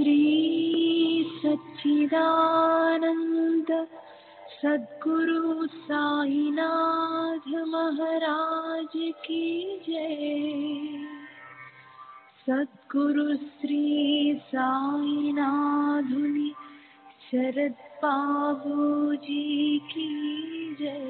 श्री सच्चिदानंद सद्गुरु साईनाथ महाराज की जय। सद्गुरु श्री साईनाथुनि शरद बाबूजी की जय।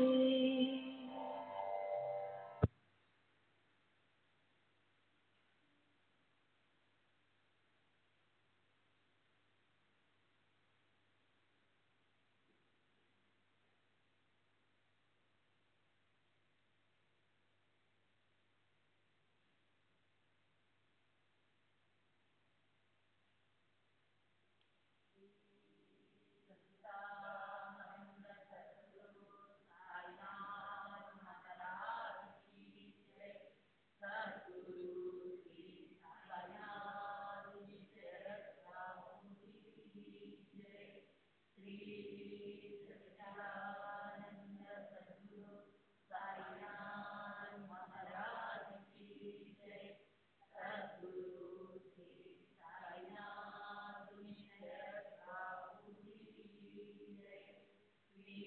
सच्चिदानंद सद्गुरु साईनाथ महाराज की जय। सद्गुरु श्री साईनाथुनि शरद बाबूजी की जय। श्री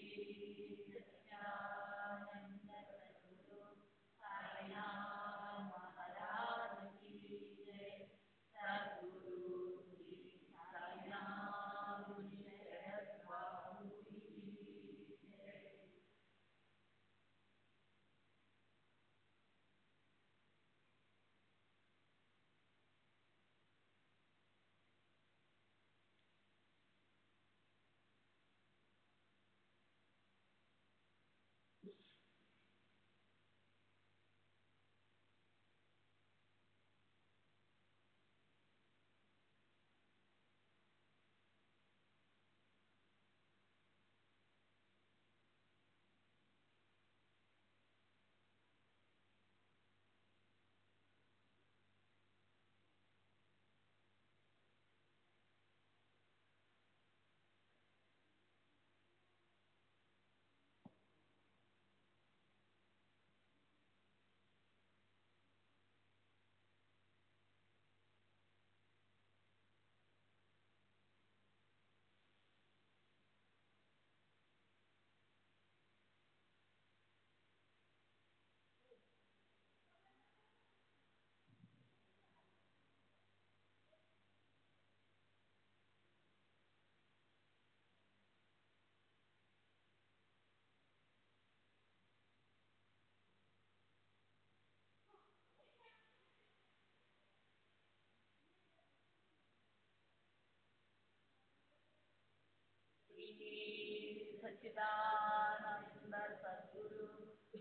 सच्चिदानंद सद्गुरु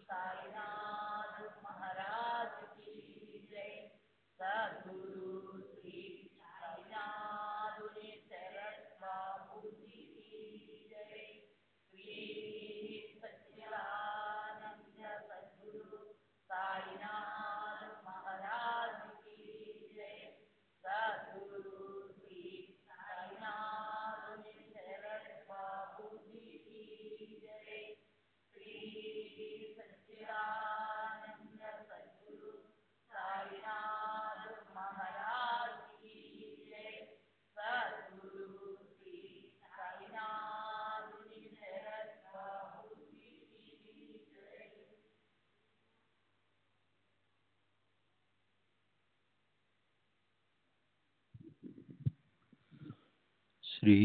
साईनाथ महाराज की जय। सद्गुरु श्री साईनाथुनि शरद बाबूजी की जय। श्री सच्चिदानंद सद्गुरु साईनाथ महाराज की जय। सद्गुरु श्री साईनाथुनि शरद बाबूजी की जय। श्री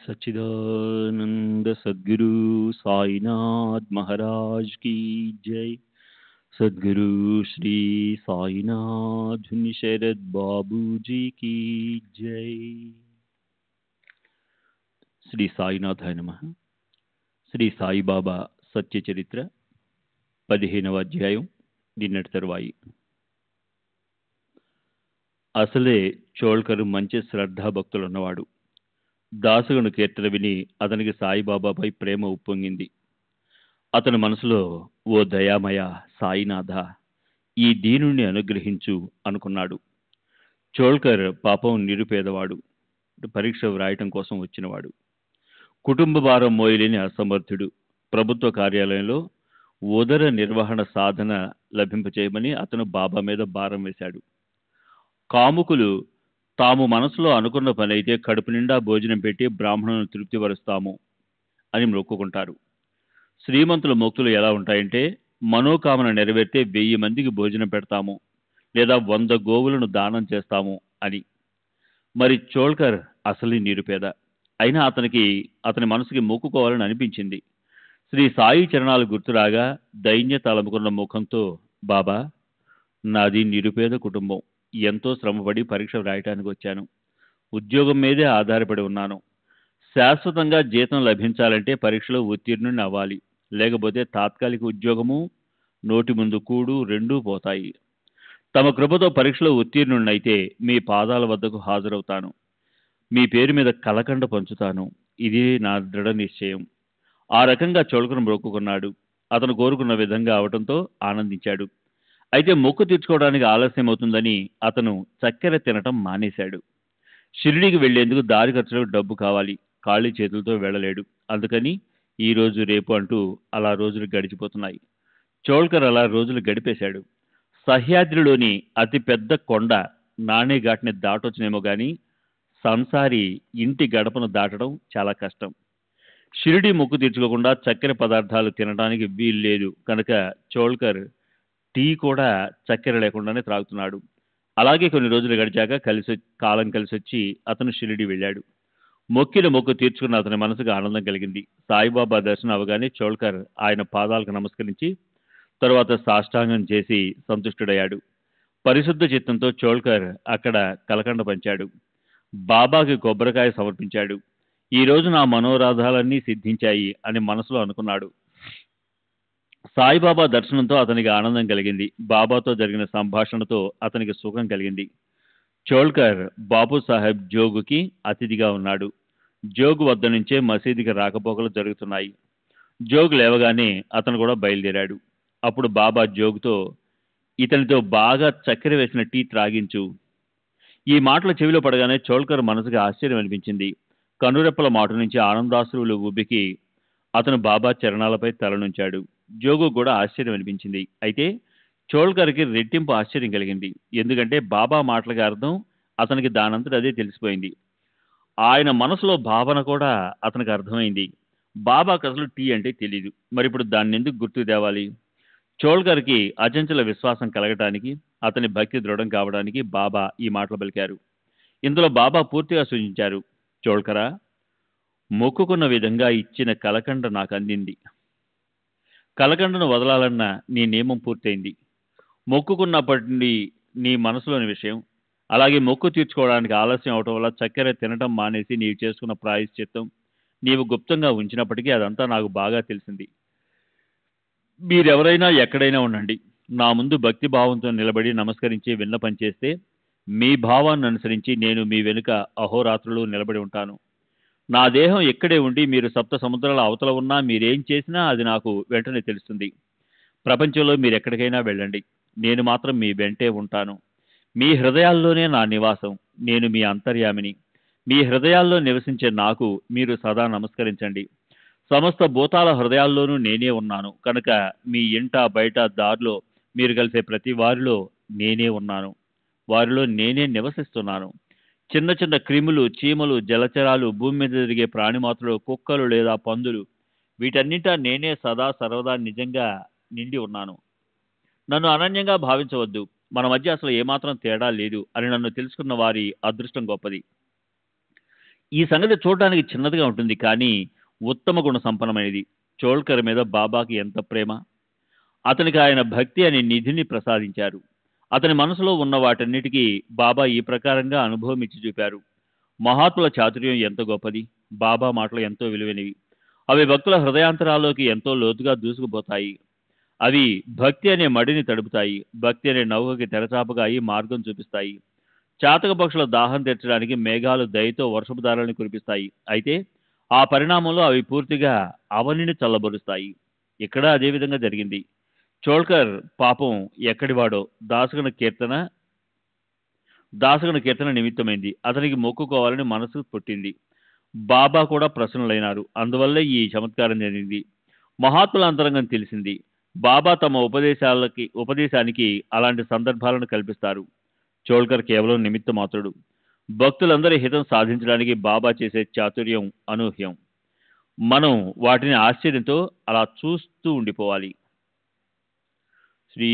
सच्चिदानंद सद्गुरु साईनाथ महाराज की जय। सद्गुरु श्री साईनाथ शरद बाबूजी की जय। శ్రీ సాయినాథాయ నమః. శ్రీ సాయిబాబా సత్య చరిత్ర 15వ అధ్యాయం నిన్నటి తరువాయి. అసలే చోల్కరు మంచి శ్రద్ధాభక్తులున్నవాడు. దాసుగను కీర్తన విని అతనికి సాయిబాబాపై ప్రేమ ఉప్పొంగింది. అతని మనసులో, ఓ దయామయ సాయినాథ, ఈ దీనుణ్ణి అనుగ్రహించు అనుకున్నాడు. చోల్కర్ పాపం నిరుపేదవాడు, పరీక్ష వ్రాయటం కోసం వచ్చినవాడు, కుటుంబ భారం మోయలేని అసమర్థుడు. ప్రభుత్వ కార్యాలయంలో ఉదర నిర్వహణ సాధన లభింపచేయమని అతను బాబా మీద భారం వేశాడు. కాముకులు తాము మనసులో అనుకున్న పని అయితే కడుపు నిండా భోజనం పెట్టి బ్రాహ్మణులను తృప్తిపరుస్తాము అని మొక్కుకుంటారు. శ్రీమంతుల మొక్కులు ఎలా ఉంటాయంటే, మనోకామన నెరవేరితే 1000 మందికి భోజనం పెడతాము లేదా 100 గోవులను దానం చేస్తాము అని. మరి చోల్కర్ అసలు నిరుపేద అయినా అతని మనసుకి మొక్కుకోవాలని అనిపించింది. శ్రీ సాయి చరణాలు గుర్తురాగా దైన్యత అలముకున్న ముఖంతో, బాబా, నాది నిరుపేద కుటుంబం, ఎంతో శ్రమపడి పరీక్ష వ్రాయటానికి వచ్చాను, ఉద్యోగం మీదే ఆధారపడి ఉన్నాను, శాశ్వతంగా జీతం లభించాలంటే పరీక్షలో ఉత్తీర్ణుని అవ్వాలి, లేకపోతే తాత్కాలిక ఉద్యోగము, నోటి ముందు కూడు రెండూ పోతాయి. తమ కృపతో పరీక్షలో ఉత్తీర్ణున్నైతే మీ పాదాల వద్దకు హాజరవుతాను, మీ పేరు మీద కలకండ పంచుతాను, ఇది నా దృఢ నిశ్చయం. ఆ రకంగా చోళకను మొక్కుకున్నాడు. అతను కోరుకున్న విధంగా అవటంతో ఆనందించాడు. అయితే మొక్కు తీర్చుకోవడానికి ఆలస్యం అవుతుందని అతను చక్కెర తినటం మానేశాడు. షిరిడీకి వెళ్లేందుకు దారి ఖర్చులకు డబ్బు కావాలి, ఖాళీ చేతులతో వెళ్ళలేడు. అందుకని ఈ రోజు రేపు అంటూ అలా రోజులు గడిచిపోతున్నాయి. చోళకర్ అలా రోజులు గడిపేశాడు. సహ్యాద్రిలోని అతి పెద్ద కొండ నాణేఘాట్ని దాటొచ్చునేమో గాని సంసారి ఇంటి గడపను దాటడం చాలా కష్టం. షిరిడీ మొక్కు తీర్చుకోకుండా చక్కెర పదార్థాలు తినడానికి వీలు లేదు కనుక చోళకర్ టీ కూడా చక్కెర లేకుండానే త్రాగుతున్నాడు. అలాగే కొన్ని రోజులు గడిచాక కాలం కలిసొచ్చి అతను షిరిడీ వెళ్ళాడు. మొక్కిన మొక్కు తీర్చుకున్న అతని మనసుకు ఆనందం కలిగింది. సాయిబాబా దర్శనం అవగానే చోళకర్ ఆయన పాదాలకు నమస్కరించి తరువాత సాష్టాంగం చేసి సంతుష్టుడయ్యాడు. పరిశుద్ధ చిత్తంతో చోళకర్ అక్కడ కలకండ పంచాడు. బాబాకి కొబ్బరికాయ సమర్పించాడు. ఈ రోజు నా మనోరాధాలన్నీ సిద్ధించాయి అని మనసులో అనుకున్నాడు. సాయిబాబా దర్శనంతో అతనికి ఆనందం కలిగింది. బాబాతో జరిగిన సంభాషణతో అతనికి సుఖం కలిగింది. చోళకర్ బాబు సాహెబ్ జోగుకి అతిథిగా ఉన్నాడు. జోగు వద్ద నుంచే మసీదుకి రాకపోకలు జరుగుతున్నాయి. జోగు లేవగానే అతను కూడా బయలుదేరాడు. అప్పుడు బాబా జోగుతో, ఇతనితో బాగా చక్కెర వేసిన టీ త్రాగించు. ఈ మాటలు చెవిలో పడగానే చోళకర్ మనసుకి ఆశ్చర్యం అనిపించింది. కనురెప్పల మాటు నుంచి ఆనందాశ్రువులు ఉబికి అతను బాబా చరణాలపై తలనుంచాడు. జోగు కూడా ఆశ్చర్యం అనిపించింది. అయితే చోళకర్కి రెట్టింపు ఆశ్చర్యం కలిగింది. ఎందుకంటే బాబా మాటలకి అర్థం అతనికి దానంతట అదే తెలిసిపోయింది. ఆయన మనసులో భావన కూడా అతనికి అర్థమైంది. బాబాకు అసలు టీ అంటే తెలియదు, మరి ఇప్పుడు దాన్ని ఎందుకు గుర్తు తేవాలి? చోళకర్కి అచంచల విశ్వాసం కలగటానికి, అతని భక్తి దృఢం కావడానికి బాబా ఈ మాటలు పలికారు. ఇందులో బాబా పూర్తిగా సూచించారు, చోళకరా, మొక్కుకున్న విధంగా ఇచ్చిన కలకండ నాకు అందింది. కలకండను వదలాలన్న నీ నియమం పూర్తయింది. మొక్కుకున్నప్పటి నుండి నీ మనసులోని విషయం, అలాగే మొక్కు తీర్చుకోవడానికి ఆలస్యం అవటం వల్ల చక్కెర తినటం మానేసి నీవు చేసుకున్న ప్రాయశ్చిత్తం నీవు గుప్తంగా ఉంచినప్పటికీ అదంతా నాకు బాగా తెలిసింది. మీరెవరైనా ఎక్కడైనా ఉండండి, నా ముందు భక్తి భావంతో నిలబడి నమస్కరించి విన్నపం చేస్తే మీ భావాన్ని అనుసరించి నేను మీ వెనుక అహోరాత్రులు నిలబడి ఉంటాను. నా దేహం ఎక్కడే ఉండి మీరు సప్త సముద్రాల అవతల ఉన్నా మీరేం చేసినా అది నాకు వెంటనే తెలుస్తుంది. ప్రపంచంలో మీరు ఎక్కడికైనా వెళ్ళండి, నేను మాత్రం మీ వెంటే ఉంటాను. మీ హృదయాల్లోనే నా నివాసం, నేను మీ అంతర్యామిని. మీ హృదయాల్లో నివసించే నాకు మీరు సదా నమస్కరించండి. సమస్త భూతాల హృదయాల్లోనూ నేనే ఉన్నాను కనుక మీ ఇంట బయట దారిలో మీరు కలిసే ప్రతి వారిలో నేనే ఉన్నాను, వారిలో నేనే నివసిస్తున్నాను. చిన్న చిన్న క్రిములు, చీమలు, జలచరాలు, భూమి మీద తిరిగే ప్రాణిమాత్రలు, కుక్కలు లేదా పందులు, వీటన్నిటా నేనే సదా సర్వదా నిజంగా నిండి ఉన్నాను. నన్ను అనన్యంగా భావించవద్దు, మన మధ్య అసలు ఏమాత్రం తేడా లేదు అని నన్ను తెలుసుకున్న వారి అదృష్టం గొప్పది. ఈ సంగతి చూడడానికి చిన్నదిగా ఉంటుంది, కానీ ఉత్తమ గుణ సంపన్నమైనది. చోళకర్ మీద బాబాకి ఎంత ప్రేమ! అతనికి ఆయన భక్తి అనే నిధిని ప్రసాదించారు. అతని మనసులో ఉన్న వాటన్నిటికీ బాబా ఈ ప్రకారంగా అనుభవం ఇచ్చి చూపారు. మహాత్ముల చాతుర్యం ఎంత గొప్పది! బాబా మాటలు ఎంతో విలువైనవి. అవి భక్తుల హృదయాంతరాల్లోకి ఎంతో లోతుగా దూసుకుపోతాయి. అవి భక్తి అనే మడిని తడుపుతాయి. భక్తి అనే నౌకకి తెరచాపగా అయి మార్గం చూపిస్తాయి. చాతక పక్షుల దాహం తీర్చడానికి మేఘాలు దయతో వర్షపు ధారలను కురిపిస్తాయి. అయితే ఆ పరిణామంలో అవి పూర్తిగా అవనిని చల్లబరుస్తాయి. ఇక్కడ అదే విధంగా జరిగింది. చోళకర్ పాపం ఎక్కడివాడో దాసగణ కీర్తన నిమిత్తమైంది. అతనికి మొక్కుకోవాలని మనసు పుట్టింది. బాబా కూడా ప్రసన్నులైనారు. అందువల్లే ఈ చమత్కారం జరిగింది. మహాత్ముల అంతరంగం తెలిసింది. బాబా తమ ఉపదేశానికి అలాంటి సందర్భాలను కల్పిస్తారు. చోళకర్ కేవలం నిమిత్త మాత్రుడు. భక్తులందరి హితం సాధించడానికి బాబా చేసే చాతుర్యం అనూహ్యం. మనం వాటిని ఆశ్చర్యంతో అలా చూస్తూ ఉండిపోవాలి. శ్రీ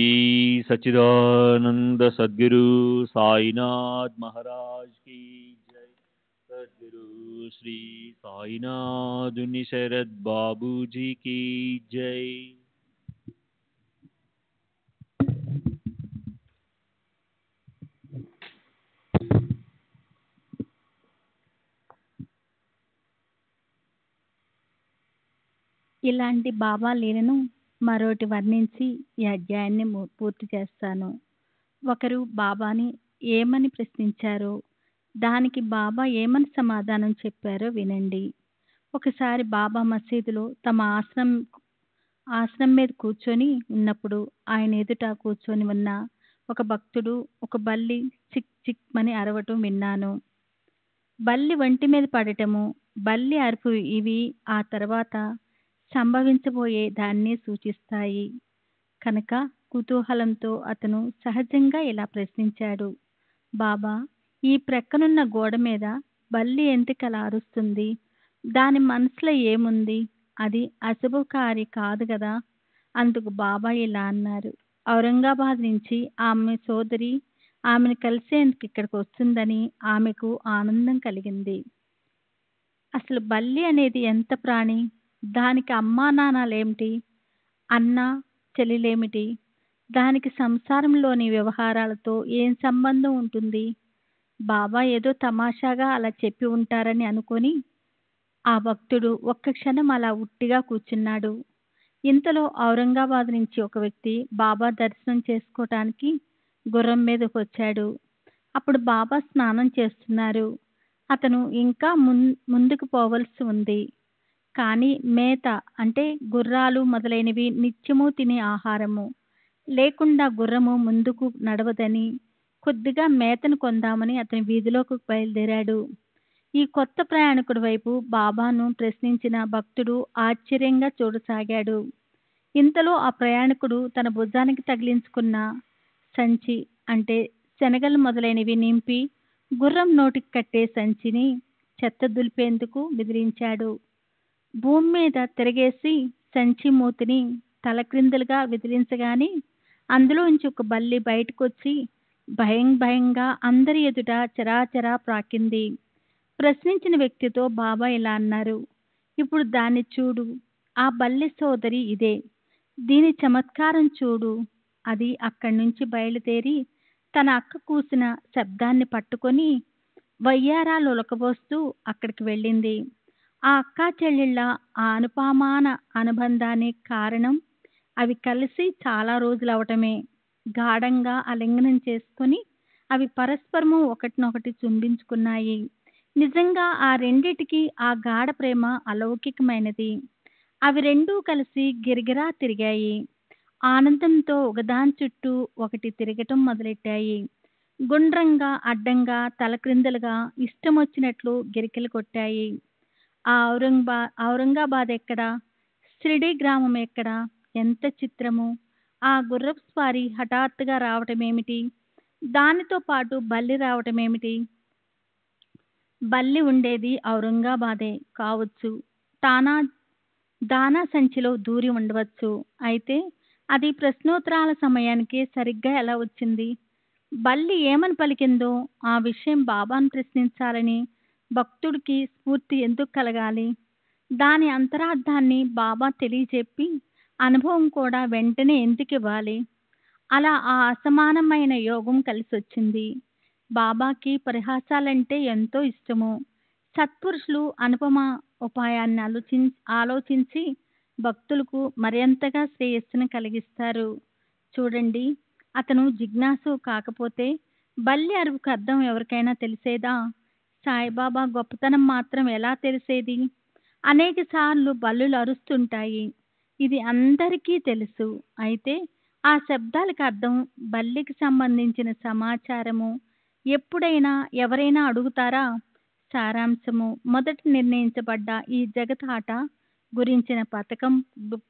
సచ్చిదానంద సద్గురు సాయినాథ్ మహారాజ్ కీ జై. సద్గురు శ్రీ సాయినాథుని శరద్ బాబూజీ కీ జై. ఇలాంటి బాబా లీలను మరోటి వర్ణించి ఈ అధ్యాయాన్ని పూర్తి చేస్తాను. ఒకరు బాబాని ఏమని ప్రశ్నించారో దానికి బాబా ఏమని సమాధానం చెప్పారో వినండి. ఒకసారి బాబా మసీదులో తమ ఆసనం మీద కూర్చొని ఉన్నప్పుడు ఆయన ఎదుట కూర్చొని ఉన్న ఒక భక్తుడు ఒక బల్లి చిక్ చిక్ అని అరవటం విన్నాను. బల్లి వంటి మీద పడటము, బల్లి అరుపు ఇవి ఆ తర్వాత సంభవించబోయే దాన్ని సూచిస్తాయి. కనుక కుతూహలంతో అతను సహజంగా ఇలా ప్రశ్నించాడు, బాబా, ఈ ప్రక్కనున్న గోడ మీద బల్లి ఎందుకలా అరుస్తుంది? దాని మనసులో ఏముంది? అది అశుభకారి కాదు కదా. అందుకు బాబా ఇలా అన్నారు, ఔరంగాబాద్ నుంచి ఆమె సోదరి ఆమెను కలిసేందుకు ఇక్కడికి వస్తుందని ఆమెకు ఆనందం కలిగింది. అసలు బల్లి అనేది ఎంత ప్రాణి? దానికి అమ్మా నాన్నలేమిటి? అన్న చెల్లెలేమిటి? దానికి సంసారంలోని వ్యవహారాలతో ఏం సంబంధం ఉంటుంది? బాబా ఏదో తమాషాగా అలా చెప్పి ఉంటారని అనుకొని ఆ భక్తుడు ఒక్క క్షణం అలా ఉట్టిగా కూర్చున్నాడు. ఇంతలో ఔరంగాబాద్ నుంచి ఒక వ్యక్తి బాబా దర్శనం చేసుకోవటానికి గుర్రం మీదకి వచ్చాడు. అప్పుడు బాబా స్నానం చేస్తున్నారు. అతను ఇంకా ముందుకు పోవలసి ఉంది. కానీ మేత అంటే గుర్రాలు మొదలైనవి నిత్యము తినే ఆహారము లేకుండా గుర్రము ముందుకు నడవదని కొద్దిగా మేతను కొందామని అతని వీధిలోకి బయలుదేరాడు. ఈ కొత్త ప్రయాణికుడి వైపు బాబాను ప్రశ్నించిన భక్తుడు ఆశ్చర్యంగా చూడసాగాడు. ఇంతలో ఆ ప్రయాణికుడు తన భుజానికి తగిలించుకున్న సంచి అంటే శనగలు మొదలైనవి నింపి గుర్రం నోటికి కట్టే సంచిని చెత్త దులిపేందుకు బెదిరించాడు. భూమి మీద తిరగేసి సంచి మూతిని తలక్రిందులుగా విదిలించగానే అందులోంచి ఒక బల్లి బయటకొచ్చి భయంగా అందరి ఎదుట చరాచరా ప్రాకింది. ప్రశ్నించిన వ్యక్తితో బాబా ఇలా అన్నారు, ఇప్పుడు దాన్ని చూడు, ఆ బల్లి సోదరి ఇదే. దీని చమత్కారం చూడు. అది అక్కడి నుంచి బయలుదేరి తన అక్క కూసిన శబ్దాన్ని పట్టుకొని వయ్యారాలు ఉలకబోస్తూ అక్కడికి వెళ్ళింది. ఆ అక్కా చెల్లెళ్ళ ఆ అనుపమాన అనుబంధానికి కారణం అవి కలిసి చాలా రోజులు అవటమే. గాఢంగా ఆలింగనం చేసుకొని అవి పరస్పరము ఒకటినొకటి చుంబించుకున్నాయి. నిజంగా ఆ రెండిటికి ఆ గాఢ ప్రేమ అలౌకికమైనది. అవి రెండూ కలిసి గిరిగిరా తిరిగాయి. ఆనందంతో ఒకదాని చుట్టూ ఒకటి తిరగటం మొదలెట్టాయి. గుండ్రంగా అడ్డంగా తలక్రిందులుగా ఇష్టం వచ్చినట్లు గిరికలు కొట్టాయి. ఆ ఔరంగాబాద్ ఎక్కడా? షిరిడీ గ్రామం ఎక్కడా? ఎంత చిత్రము! ఆ గుర్రపు స్వారీ హఠాత్తుగా రావటమేమిటి? దానితో పాటు బల్లి రావటమేమిటి? బల్లి ఉండేది ఔరంగాబాదే కావచ్చు. దానా సంచిలో దూరి ఉండవచ్చు. అయితే అది ప్రశ్నోత్తరాల సమయానికి సరిగ్గా ఎలా వచ్చింది? బల్లి ఏమని పలికిందో ఆ విషయం బాబాను ప్రశ్నించాలని భక్తుడికి స్ఫూర్తి ఎందుకు కలగాలి? దాని అంతరార్థాన్ని బాబా తెలియచెప్పి అనుభవం కూడా వెంటనే ఎందుకు ఇవ్వాలి? అలా ఆ అసమానమైన యోగం కలిసొచ్చింది. బాబాకి పరిహాసాలంటే ఎంతో ఇష్టము. సత్పురుషులు అనుపమ ఉపాయాన్ని ఆలోచించి భక్తులకు మరింతగా శ్రేయస్సును కలిగిస్తారు. చూడండి, అతను జిజ్ఞాసు కాకపోతే బల్లి అరువుకు అర్థం ఎవరికైనా తెలిసేదా? సాయిబాబా గొప్పతనం మాత్రం ఎలా తెలిసేది? అనేక సార్లు బల్లులు అరుస్తుంటాయి, ఇది అందరికీ తెలుసు. అయితే ఆ శబ్దాలకు అర్థం, బల్లికి సంబంధించిన సమాచారము ఎప్పుడైనా ఎవరైనా అడుగుతారా? సారాంశము, మొదట నిర్ణయించబడ్డ ఈ జగత్ ఆట గురించిన పథకం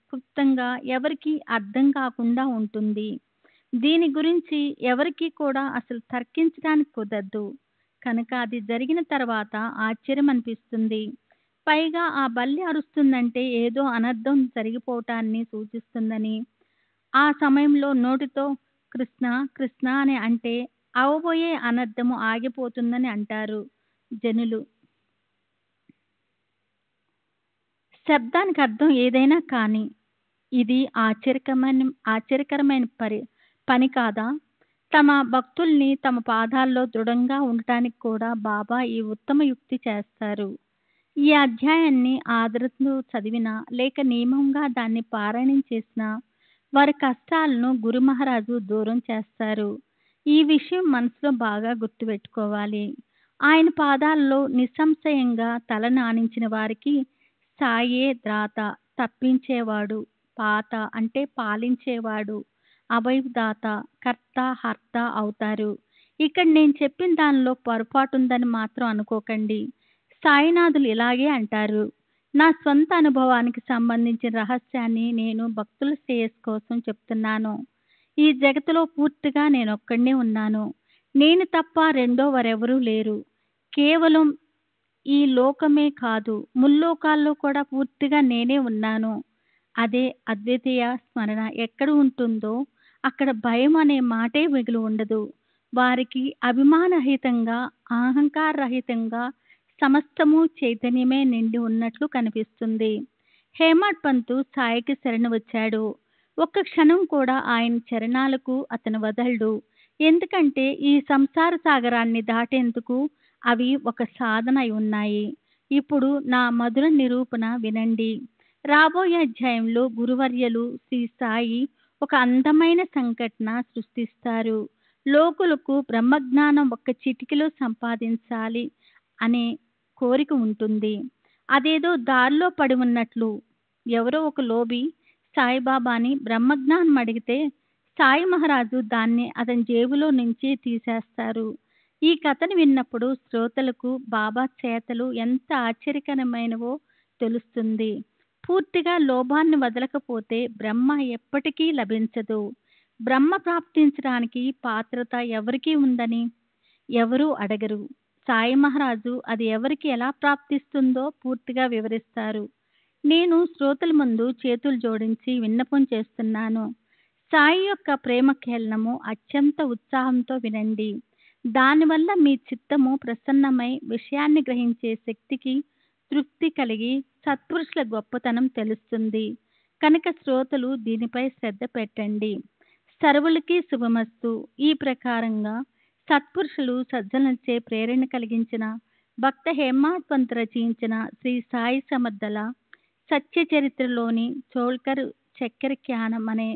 క్లుప్తంగా ఎవరికి అర్థం కాకుండా ఉంటుంది. దీని గురించి ఎవరికి కూడా అసలు తర్కించడానికి కుదరదు. కనుక అది జరిగిన తర్వాత ఆశ్చర్యం అనిపిస్తుంది. పైగా ఆ బల్లి అరుస్తుందంటే ఏదో అనర్థం జరిగిపోవటాన్ని సూచిస్తుందని. ఆ సమయంలో నోటితో కృష్ణ కృష్ణ అని అంటే అవబోయే అనర్థము ఆగిపోతుందని అంటారు జనులు. శబ్దానికి అర్థం ఏదైనా కానీ ఇది ఆశ్చర్యకరమైన పని కాదా? తమ భక్తుల్ని తమ పాదాల్లో దృఢంగా ఉండటానికి కూడా బాబా ఈ ఉత్తమ యుక్తి చేస్తారు. ఈ అధ్యాయాన్ని ఆదరణతో చదివినా లేక నియమంగా దాన్ని పారాయణం చేసినా వారి కష్టాలను గురు మహారాజు దూరం చేస్తారు. ఈ విషయం మనసులో బాగా గుర్తుపెట్టుకోవాలి. ఆయన పాదాల్లో నిస్సంశయంగా తల నానించిన వారికి సాయే ద్రాత, తప్పించేవాడు, పాత అంటే పాలించేవాడు, అభయదాత, కర్త హర్త అవుతారు. ఇక్కడ నేను చెప్పిన దానిలో పొరపాటుందని మాత్రం అనుకోకండి. సాయినాథులు ఇలాగే అంటారు. నా స్వంత అనుభవానికి సంబంధించిన రహస్యాన్ని నేను భక్తుల శ్రేయస్సు కోసం చెప్తున్నాను. ఈ జగత్తులో పూర్తిగా నేనొక్కడినే ఉన్నాను. నేను తప్ప రెండో వారెవరూ లేరు. కేవలం ఈ లోకమే కాదు, ముల్లోకాల్లో కూడా పూర్తిగా నేనే ఉన్నాను. అదే అద్వితీయ స్మరణ ఎక్కడ ఉంటుందో అక్కడ భయం అనే మాటే మిగిలి ఉండదు. వారికి అభిమానరహితంగా, అహంకారరహితంగా సమస్తము చైతన్యమే నిండి ఉన్నట్లు కనిపిస్తుంది. హేమడ్ పంతు సాయికి శరణు వచ్చాడు. ఒక్క క్షణం కూడా ఆయన చరణాలకు అతను వదలడు. ఎందుకంటే ఈ సంసార సాగరాన్ని దాటేందుకు అవి ఒక సాధన అయి ఉన్నాయి. ఇప్పుడు నా మధుర నిరూపణ వినండి. రాబోయే అధ్యాయంలో గురువర్యులు శ్రీ సాయి ఒక అందమైన సంఘటన సృష్టిస్తారు. లోకులకు బ్రహ్మజ్ఞానం ఒక్క చిటికలో సంపాదించాలి అనే కోరిక ఉంటుంది. అదేదో దారిలో పడి ఉన్నట్లు. ఎవరో ఒక లోబి సాయిబాబాని బ్రహ్మజ్ఞానం అడిగితే సాయి మహారాజు దాన్ని అతని జేబులో నుంచి తీసేస్తారు. ఈ కథను విన్నప్పుడు శ్రోతలకు బాబా చేతలు ఎంత ఆశ్చర్యకరమైనవో తెలుస్తుంది. పూర్తిగా లోభాన్ని వదలకపోతే బ్రహ్మ ఎప్పటికీ లభించదు. బ్రహ్మ ప్రాప్తించడానికి పాత్రత ఎవరికి ఉందని ఎవరూ అడగరు. సాయి మహారాజు అది ఎవరికి ఎలా ప్రాప్తిస్తుందో పూర్తిగా వివరిస్తారు. నేను శ్రోతల ముందు చేతులు జోడించి విన్నపం చేస్తున్నాను. సాయి యొక్క ప్రేమ కేళనము అత్యంత ఉత్సాహంతో వినండి. దానివల్ల మీ చిత్తము ప్రసన్నమై విషయాన్ని గ్రహించే శక్తికి తృప్తి కలిగి సత్పురుషుల గొప్పతనం తెలుస్తుంది. కనుక శ్రోతలు దీనిపై శ్రద్ధ పెట్టండి. సర్వులకి శుభమస్తు. ఈ ప్రకారంగా సత్పురుషులు సజ్జనులచే ప్రేరణ కలిగించిన భక్త హేమాడ్ పంత్ రచించిన శ్రీ సాయి సమర్థల సత్య చరిత్రలోని చోల్కర్ చక్కెరఖ్యానం అనే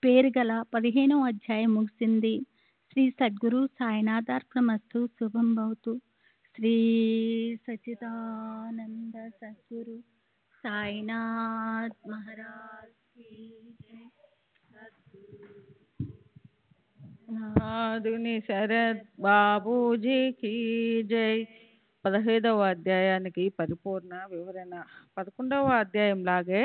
పేరు గల 15వ అధ్యాయం ముగిసింది. శ్రీ సద్గురు సాయినాథార్పణమస్తు. శుభం భవతు. శ్రీ సచిదానంద సద్గురు సాయినాథ్ మహారాజ్ కీ జై. నాదుని శరత్ బాబూజీకి జై. 15వ అధ్యాయానికి పరిపూర్ణ వివరణ. 11వ అధ్యాయం లాగే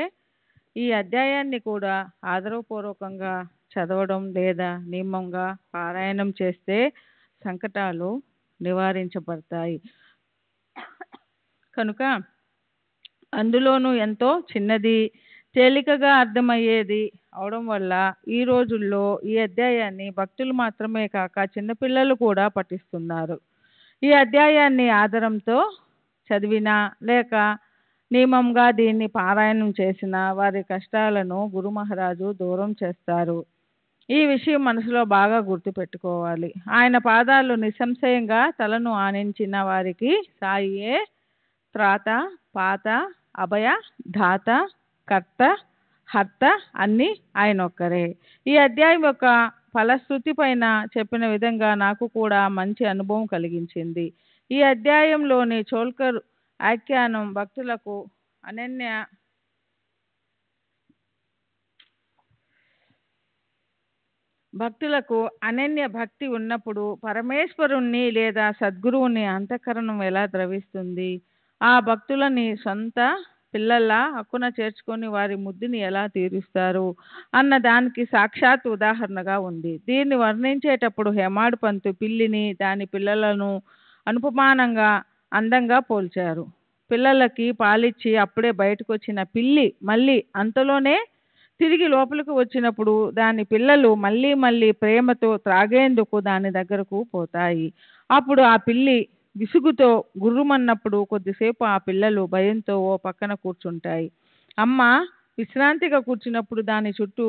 ఈ అధ్యాయాన్ని కూడా ఆదరపూర్వకంగా చదవడం లేదా నియమంగా పారాయణం చేస్తే సంకటాలు నివారించబడతాయి. కనుక అందులోనూ ఎంతో చిన్నది, తేలికగా అర్థమయ్యేది అవడం వల్ల ఈ రోజుల్లో ఈ అధ్యాయాన్ని భక్తులు మాత్రమే కాక చిన్నపిల్లలు కూడా పఠిస్తున్నారు. ఈ అధ్యాయాన్ని ఆదరంతో చదివినా లేక నియమంగా దీన్ని పారాయణం చేసిన వారి కష్టాలను గురు మహారాజు దూరం చేస్తారు. ఈ విషయం మనసులో బాగా గుర్తుపెట్టుకోవాలి. ఆయన పాదాలు నిస్సంశయంగా తలను ఆనించిన వారికి సాయియే త్రాత, పాత, అభయ, ధాత, కర్త, హర్త అన్నీ ఆయన ఒక్కరే. ఈ అధ్యాయం యొక్క ఫలశ్రుతి పైన చెప్పిన విధంగా నాకు కూడా మంచి అనుభవం కలిగించింది. ఈ అధ్యాయంలోని చోల్కర్ ఆఖ్యానం భక్తులకు అనన్య భక్తి ఉన్నప్పుడు పరమేశ్వరుణ్ణి లేదా సద్గురువుని అంతఃకరణం ఎలా ద్రవిస్తుంది, ఆ భక్తులని సొంత పిల్లల్లా హక్కున చేర్చుకొని వారి ముద్దుని ఎలా తీరుస్తారు అన్న దానికి సాక్షాత్ ఉదాహరణగా ఉంది. దీన్ని వర్ణించేటప్పుడు హేమాడ్ పంతు పిల్లిని, దాని పిల్లలను అనుపమానంగా అందంగా పోల్చారు. పిల్లలకి పాలిచ్చి అప్పుడే బయటకు వచ్చిన పిల్లి మళ్ళీ అంతలోనే తిరిగి లోపలికి వచ్చినప్పుడు దాని పిల్లలు మళ్ళీ మళ్ళీ ప్రేమతో త్రాగేందుకు దాని దగ్గరకు పోతాయి. అప్పుడు ఆ పిల్లి విసుగుతో గుర్రుమన్నప్పుడు కొద్దిసేపు ఆ పిల్లలు భయంతో ఓ పక్కన కూర్చుంటాయి. అమ్మ విశ్రాంతిగా కూర్చున్నప్పుడు దాని చుట్టూ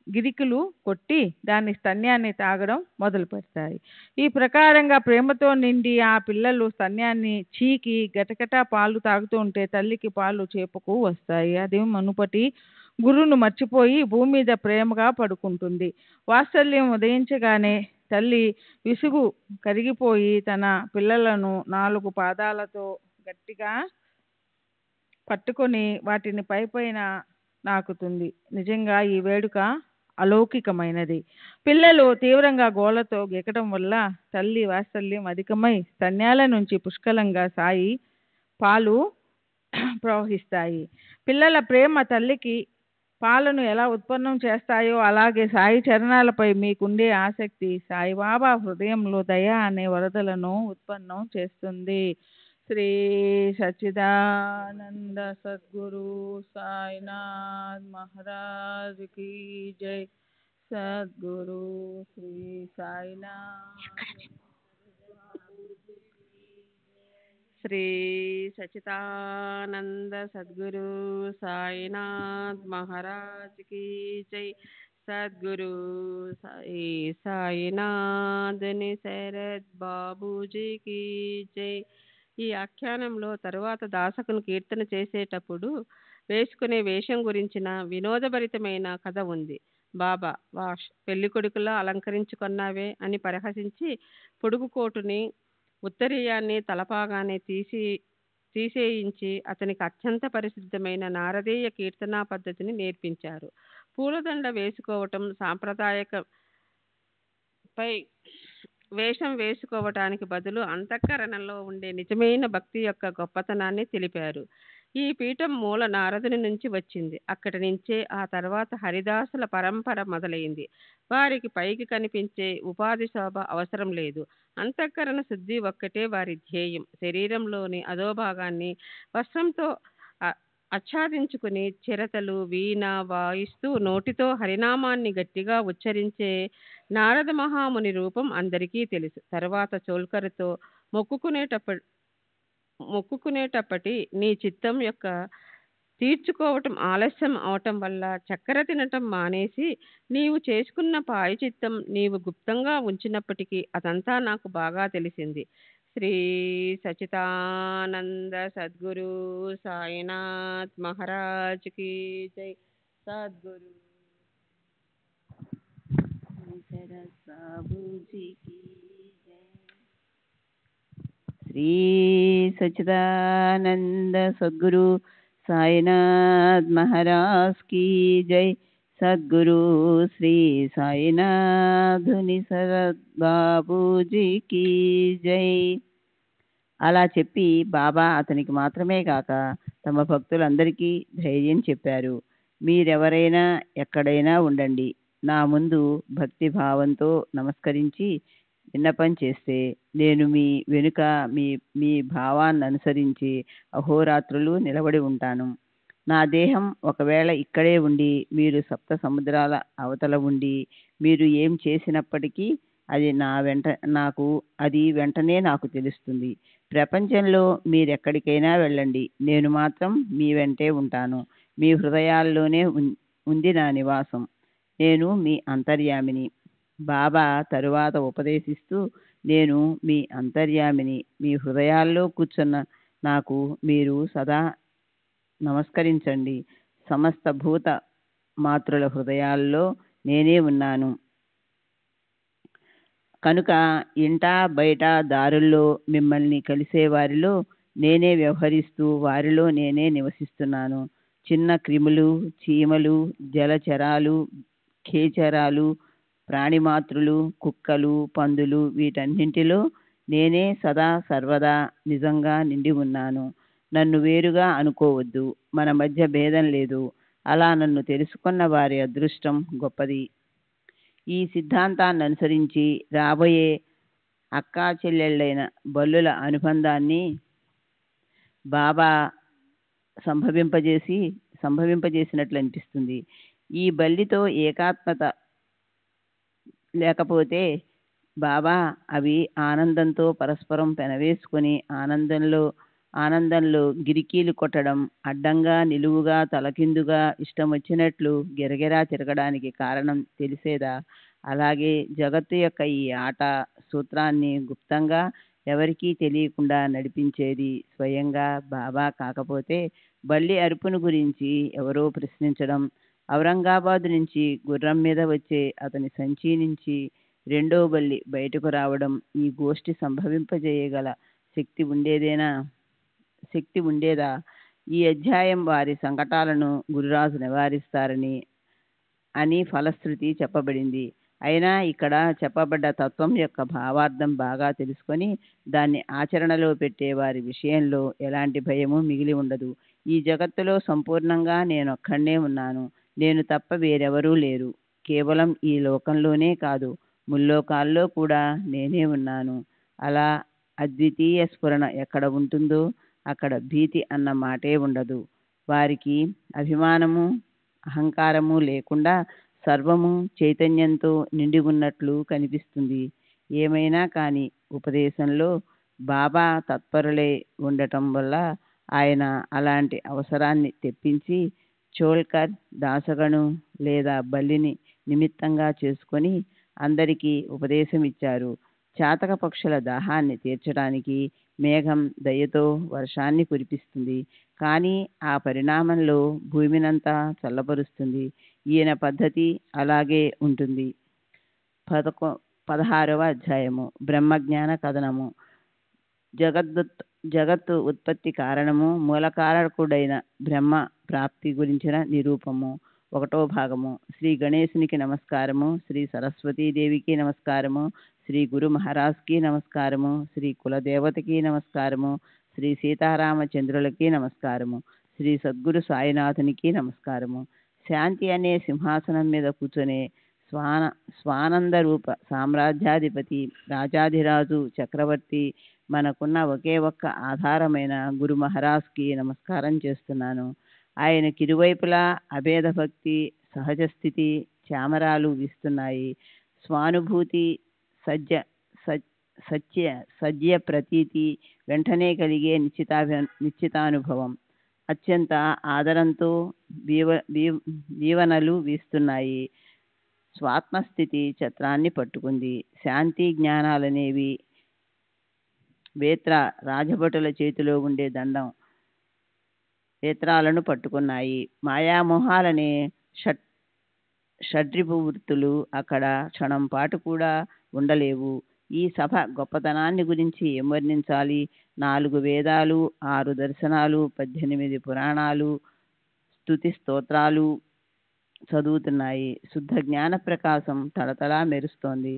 గిరికలు కొట్టి దాని స్తన్యాన్ని తాగడం మొదలు పెడతాయి. ఈ ప్రకారంగా ప్రేమతో నిండి ఆ పిల్లలు స్తన్యాన్ని చీకి గటగటా పాలు తాగుతూ ఉంటే తల్లికి పాలు చేపుకు వస్తాయి. అది మునుపటి గురువును మర్చిపోయి భూమి మీద ప్రేమగా పడుకుంటుంది. వాత్సల్యం ఉదయించగానే తల్లి విసుగు కరిగిపోయి తన పిల్లలను 4 పాదాలతో గట్టిగా పట్టుకొని వాటిని పైపైన నాకుతుంది. నిజంగా ఈ వేడుక అలౌకికమైనది. పిల్లలు తీవ్రంగా గోలతో గెకడం వల్ల తల్లి వాత్సల్యం అధికమై స్తన్యాల నుంచి పుష్కలంగా సాయి పాలు ప్రవహిస్తాయి. పిల్లల ప్రేమ తల్లికి పాలను ఎలా ఉత్పన్నం చేస్తాయో అలాగే సాయి చరణాలపై మీకుండే ఆసక్తి సాయిబాబా హృదయంలో దయ అనే వరదలను ఉత్పన్నం చేస్తుంది. శ్రీ సచ్చిదానంద సద్గురు సాయినాథ్ మహారాజ్ की जय. सद्गुरु श्री साईनाथ श्री सच्चिदानंद सद्गुरु साईनाथ महाराज की जय. सद्गुरु साई साईनाథ్ శరత్ బాబూజీ की जय. ఈ ఆఖ్యానంలో తరువాత దాసకును కీర్తన చేసేటప్పుడు వేసుకునే వేషం గురించిన వినోదభరితమైన కథ ఉంది. బాబా వాష్ పెళ్లి కొడుకులా అలంకరించుకున్నావే అని పరిహసించి పొడుగు కోటుని ఉత్తరీయాన్ని తలపాగానే తీసేయించి అతనికి అత్యంత పరిశుద్ధమైన నారదీయ కీర్తనా పద్ధతిని నేర్పించారు. పూలదండ వేసుకోవటం సాంప్రదాయకపై వేషం వేసుకోవటానికి బదులు అంతఃకరణలో ఉండే నిజమైన భక్తి యొక్క గొప్పతనాన్ని తెలిపారు. ఈ పీఠం మూల నారదుని నుంచి వచ్చింది. అక్కడి నుంచే ఆ తర్వాత హరిదాసుల పరంపర మొదలైంది. వారికి పైకి కనిపించే ఉపాధి శోభ అవసరం లేదు. అంతఃకరణ శుద్ధి ఒక్కటే వారి ధ్యేయం. శరీరంలోని అధోభాగాన్ని వస్త్రంతో ఆచ్ఛాదించుకుని చిరతలు వీణ వాయిస్తూ నోటితో హరినామాన్ని గట్టిగా ఉచ్చరించే నారద మహాముని రూపం అందరికీ తెలుసు. తర్వాత చోల్కరుతో మొక్కుకునేటప్పటి నీ చిత్తం యొక్క తీర్చుకోవటం ఆలస్యం అవటం వల్ల చక్కెర తినటం మానేసి నీవు చేసుకున్న పాయి చిత్తం నీవు గుప్తంగా ఉంచినప్పటికీ అదంతా నాకు బాగా తెలిసింది. శ్రీ సచ్చిదానంద సద్గురు సాయినాథ్ మహారాజ్ की जय. सद्गुरु शरद बाबूजी की जय. श्री सच्चिदानंद सद्गुरु साईनाथ महाराज की जय. सद्गुरु श्री साईनाथ शरद बाबूजी की जय. అలా చెప్పి బాబా అతనికి మాత్రమే కాక తమ భక్తులందరికీ ధైర్యం చెప్పారు. మీరెవరైనా ఎక్కడైనా ఉండండి, నా ముందు భక్తి భావంతో నమస్కరించి విన్నపం చేస్తే నేను మీ వెనుక మీ భావాన్ని అనుసరించి అహోరాత్రులు నిలబడి ఉంటాను. నా దేహం ఒకవేళ ఇక్కడే ఉండి మీరు 7 సముద్రాల అవతల ఉండి మీరు ఏం చేసినప్పటికీ అది వెంటనే నాకు తెలుస్తుంది. ప్రపంచంలో మీరెక్కడికైనా వెళ్ళండి, నేను మాత్రం మీ వెంటే ఉంటాను. మీ హృదయాల్లోనే ఉంది నా నివాసం. నేను మీ అంతర్యామిని. బాబా తరువాత ఉపదేశిస్తూ, నేను మీ అంతర్యామిని. మీ హృదయాల్లో కూర్చున్న నాకు మీరు సదా నమస్కరించండి. సమస్త భూత మాతృల హృదయాల్లో నేనే ఉన్నాను. కనుక ఇంట బయట దారుల్లో మిమ్మల్ని కలిసే వారిలో నేనే వ్యవహరిస్తూ వారిలో నేనే నివసిస్తున్నాను. చిన్న క్రిములు, చీమలు, జలచరాలు, ఖేచరాలు, ప్రాణిమాతృలు, కుక్కలు, పందులు వీటన్నింటిలో నేనే సదా సర్వదా నిజంగా నిండి ఉన్నాను. నన్ను వేరుగా అనుకోవద్దు. మన మధ్య భేదం లేదు. అలా నన్ను తెలుసుకున్న వారి అదృష్టం గొప్పది. ఈ సిద్ధాంతాన్ని అనుసరించి రాబోయే అక్కా చెల్లెళ్ళైన బల్లుల అనుబంధాన్ని బాబా సంభవింపజేసినట్లు అనిపిస్తుంది. ఈ బల్లితో ఏకాత్మత లేకపోతే బాబా అవి ఆనందంతో పరస్పరం పెనవేసుకొని ఆనందంలో గిరికీలు కొట్టడం, అడ్డంగా నిలువుగా తలకిందుగా ఇష్టం వచ్చినట్లు గిరగిరా తిరగడానికి కారణం తెలిసేదా? అలాగే జగత్తు యొక్క ఈ ఆట సూత్రాన్ని గుప్తంగా ఎవరికీ తెలియకుండా నడిపించేది స్వయంగా బాబా కాకపోతే బల్లి అరుపును గురించి ఎవరో ప్రశ్నించడం, ఔరంగాబాద్ నుంచి గుర్రం మీద వచ్చే అతని సంచి నుంచి రెండో బల్లి బయటకు రావడం ఈ గోష్ఠి సంభవింపజేయగల శక్తి ఉండేదా? ఈ అధ్యాయం వారి సంకటాలను గురురాజు నివారిస్తారని ఫలశ్రుతి చెప్పబడింది. అయినా ఇక్కడ చెప్పబడ్డ తత్వం యొక్క భావార్థం బాగా తెలుసుకొని దాన్ని ఆచరణలో పెట్టే వారి విషయంలో ఎలాంటి భయము మిగిలి ఉండదు. ఈ జగత్తులో సంపూర్ణంగా నేనొక్కడే ఉన్నాను. నేను తప్ప వేరెవరూ లేరు. కేవలం ఈ లోకంలోనే కాదు, ముల్లోకాల్లో కూడా నేనే ఉన్నాను. అలా అద్వితీయ స్ఫురణ ఎక్కడ ఉంటుందో అక్కడ భీతి అన్న మాటే ఉండదు. వారికి అభిమానము అహంకారము లేకుండా సర్వము చైతన్యంతో నిండి ఉన్నట్లు కనిపిస్తుంది. ఏమైనా కానీ ఉపదేశంలో బాబా తత్పరులై ఉండటం వల్ల ఆయన అలాంటి అవసరాన్ని తెప్పించి చోల్కర్ దాసగను లేదా బల్లిని నిమిత్తంగా చేసుకొని అందరికీ ఉపదేశం ఇచ్చారు. చాతక పక్షుల దాహాన్ని తీర్చడానికి మేఘం దయతో వర్షాన్ని కురిపిస్తుంది, కానీ ఆ పరిణామంలో భూమినంతా చల్లబరుస్తుంది. ఈయన పద్ధతి అలాగే ఉంటుంది. 16వ అధ్యాయము బ్రహ్మజ్ఞాన కథనము. జగత్తు ఉత్పత్తి కారణము మూలకారకుడైన బ్రహ్మ ప్రాప్తి గురించిన నిరూపము. 1వ భాగము. శ్రీ గణేశునికి నమస్కారము, శ్రీ సరస్వతీదేవికి నమస్కారము, శ్రీ గురు మహారాజ్కి నమస్కారము, శ్రీ కులదేవతకి నమస్కారము, శ్రీ సీతారామచంద్రులకి నమస్కారము, శ్రీ సద్గురు సాయినాథునికి నమస్కారము. శాంతి అనే సింహాసనం మీద కూర్చొనే స్వానంద రూప సామ్రాజ్యాధిపతి రాజాధిరాజు చక్రవర్తి మనకున్న ఒకే ఒక్క ఆధారమైన గురు మహారాజ్కి నమస్కారం చేస్తున్నాను. ఆయన కిరువైపులా అభేద భక్తి, సహజ స్థితి చామరాలు వీస్తున్నాయి. స్వానుభూతి, సజ్య ప్రతీతి, వెంటనే కలిగే నిశ్చితానుభవం, అత్యంత ఆదరంతో దీవనలు వీస్తున్నాయి. స్వాత్మస్థితి ఛత్రాన్ని పట్టుకుంది. శాంతి జ్ఞానాలనేవి వేత్ర రాజభటుల చేతిలో ఉండే దండం వేత్రాలను పట్టుకున్నాయి. మాయామోహాలనే షడ్రిపు వృత్తులు అక్కడ క్షణం పాటు కూడా ఉండలేవు. ఈ సభ గొప్పతనాన్ని గురించి ఏం వర్ణించాలి? 4 వేదాలు, 6 దర్శనాలు, 18 పురాణాలు, స్తుతి స్తోత్రాలు చదువుతున్నాయి. శుద్ధ జ్ఞాన ప్రకాశం తళతళా మెరుస్తోంది.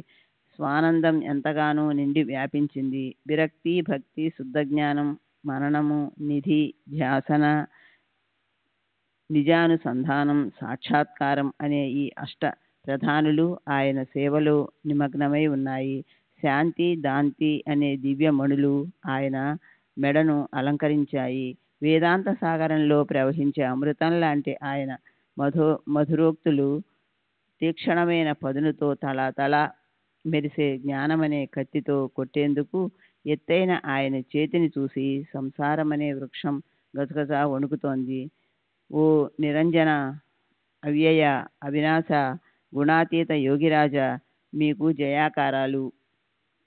స్వానందం ఎంతగానో నిండి వ్యాపించింది. విరక్తి, భక్తి, శుద్ధ జ్ఞానం, మననము, నిధి, ధ్యాసన, నిజానుసంధానం, సాక్షాత్కారం అనే ఈ అష్ట ప్రధానులు ఆయన సేవలో నిమగ్నమై ఉన్నాయి. శాంతి, దాంతి అనే దివ్యమణులు ఆయన మెడను అలంకరించాయి. వేదాంత సాగరంలో ప్రవహించే అమృతం లాంటి ఆయన మధురోక్తులు తీక్షణమైన పదునుతో తళతళ మెరిసే జ్ఞానమనే కత్తితో కొట్టేందుకు ఎత్తైన ఆయన చేతిని చూసి సంసారమనే వృక్షం గజగజ వణుకుతోంది. ఓ నిరంజన, అవ్యయ, అవినాశ, గుణాతీత యోగిరాజ, మీకు జయాకారాలు.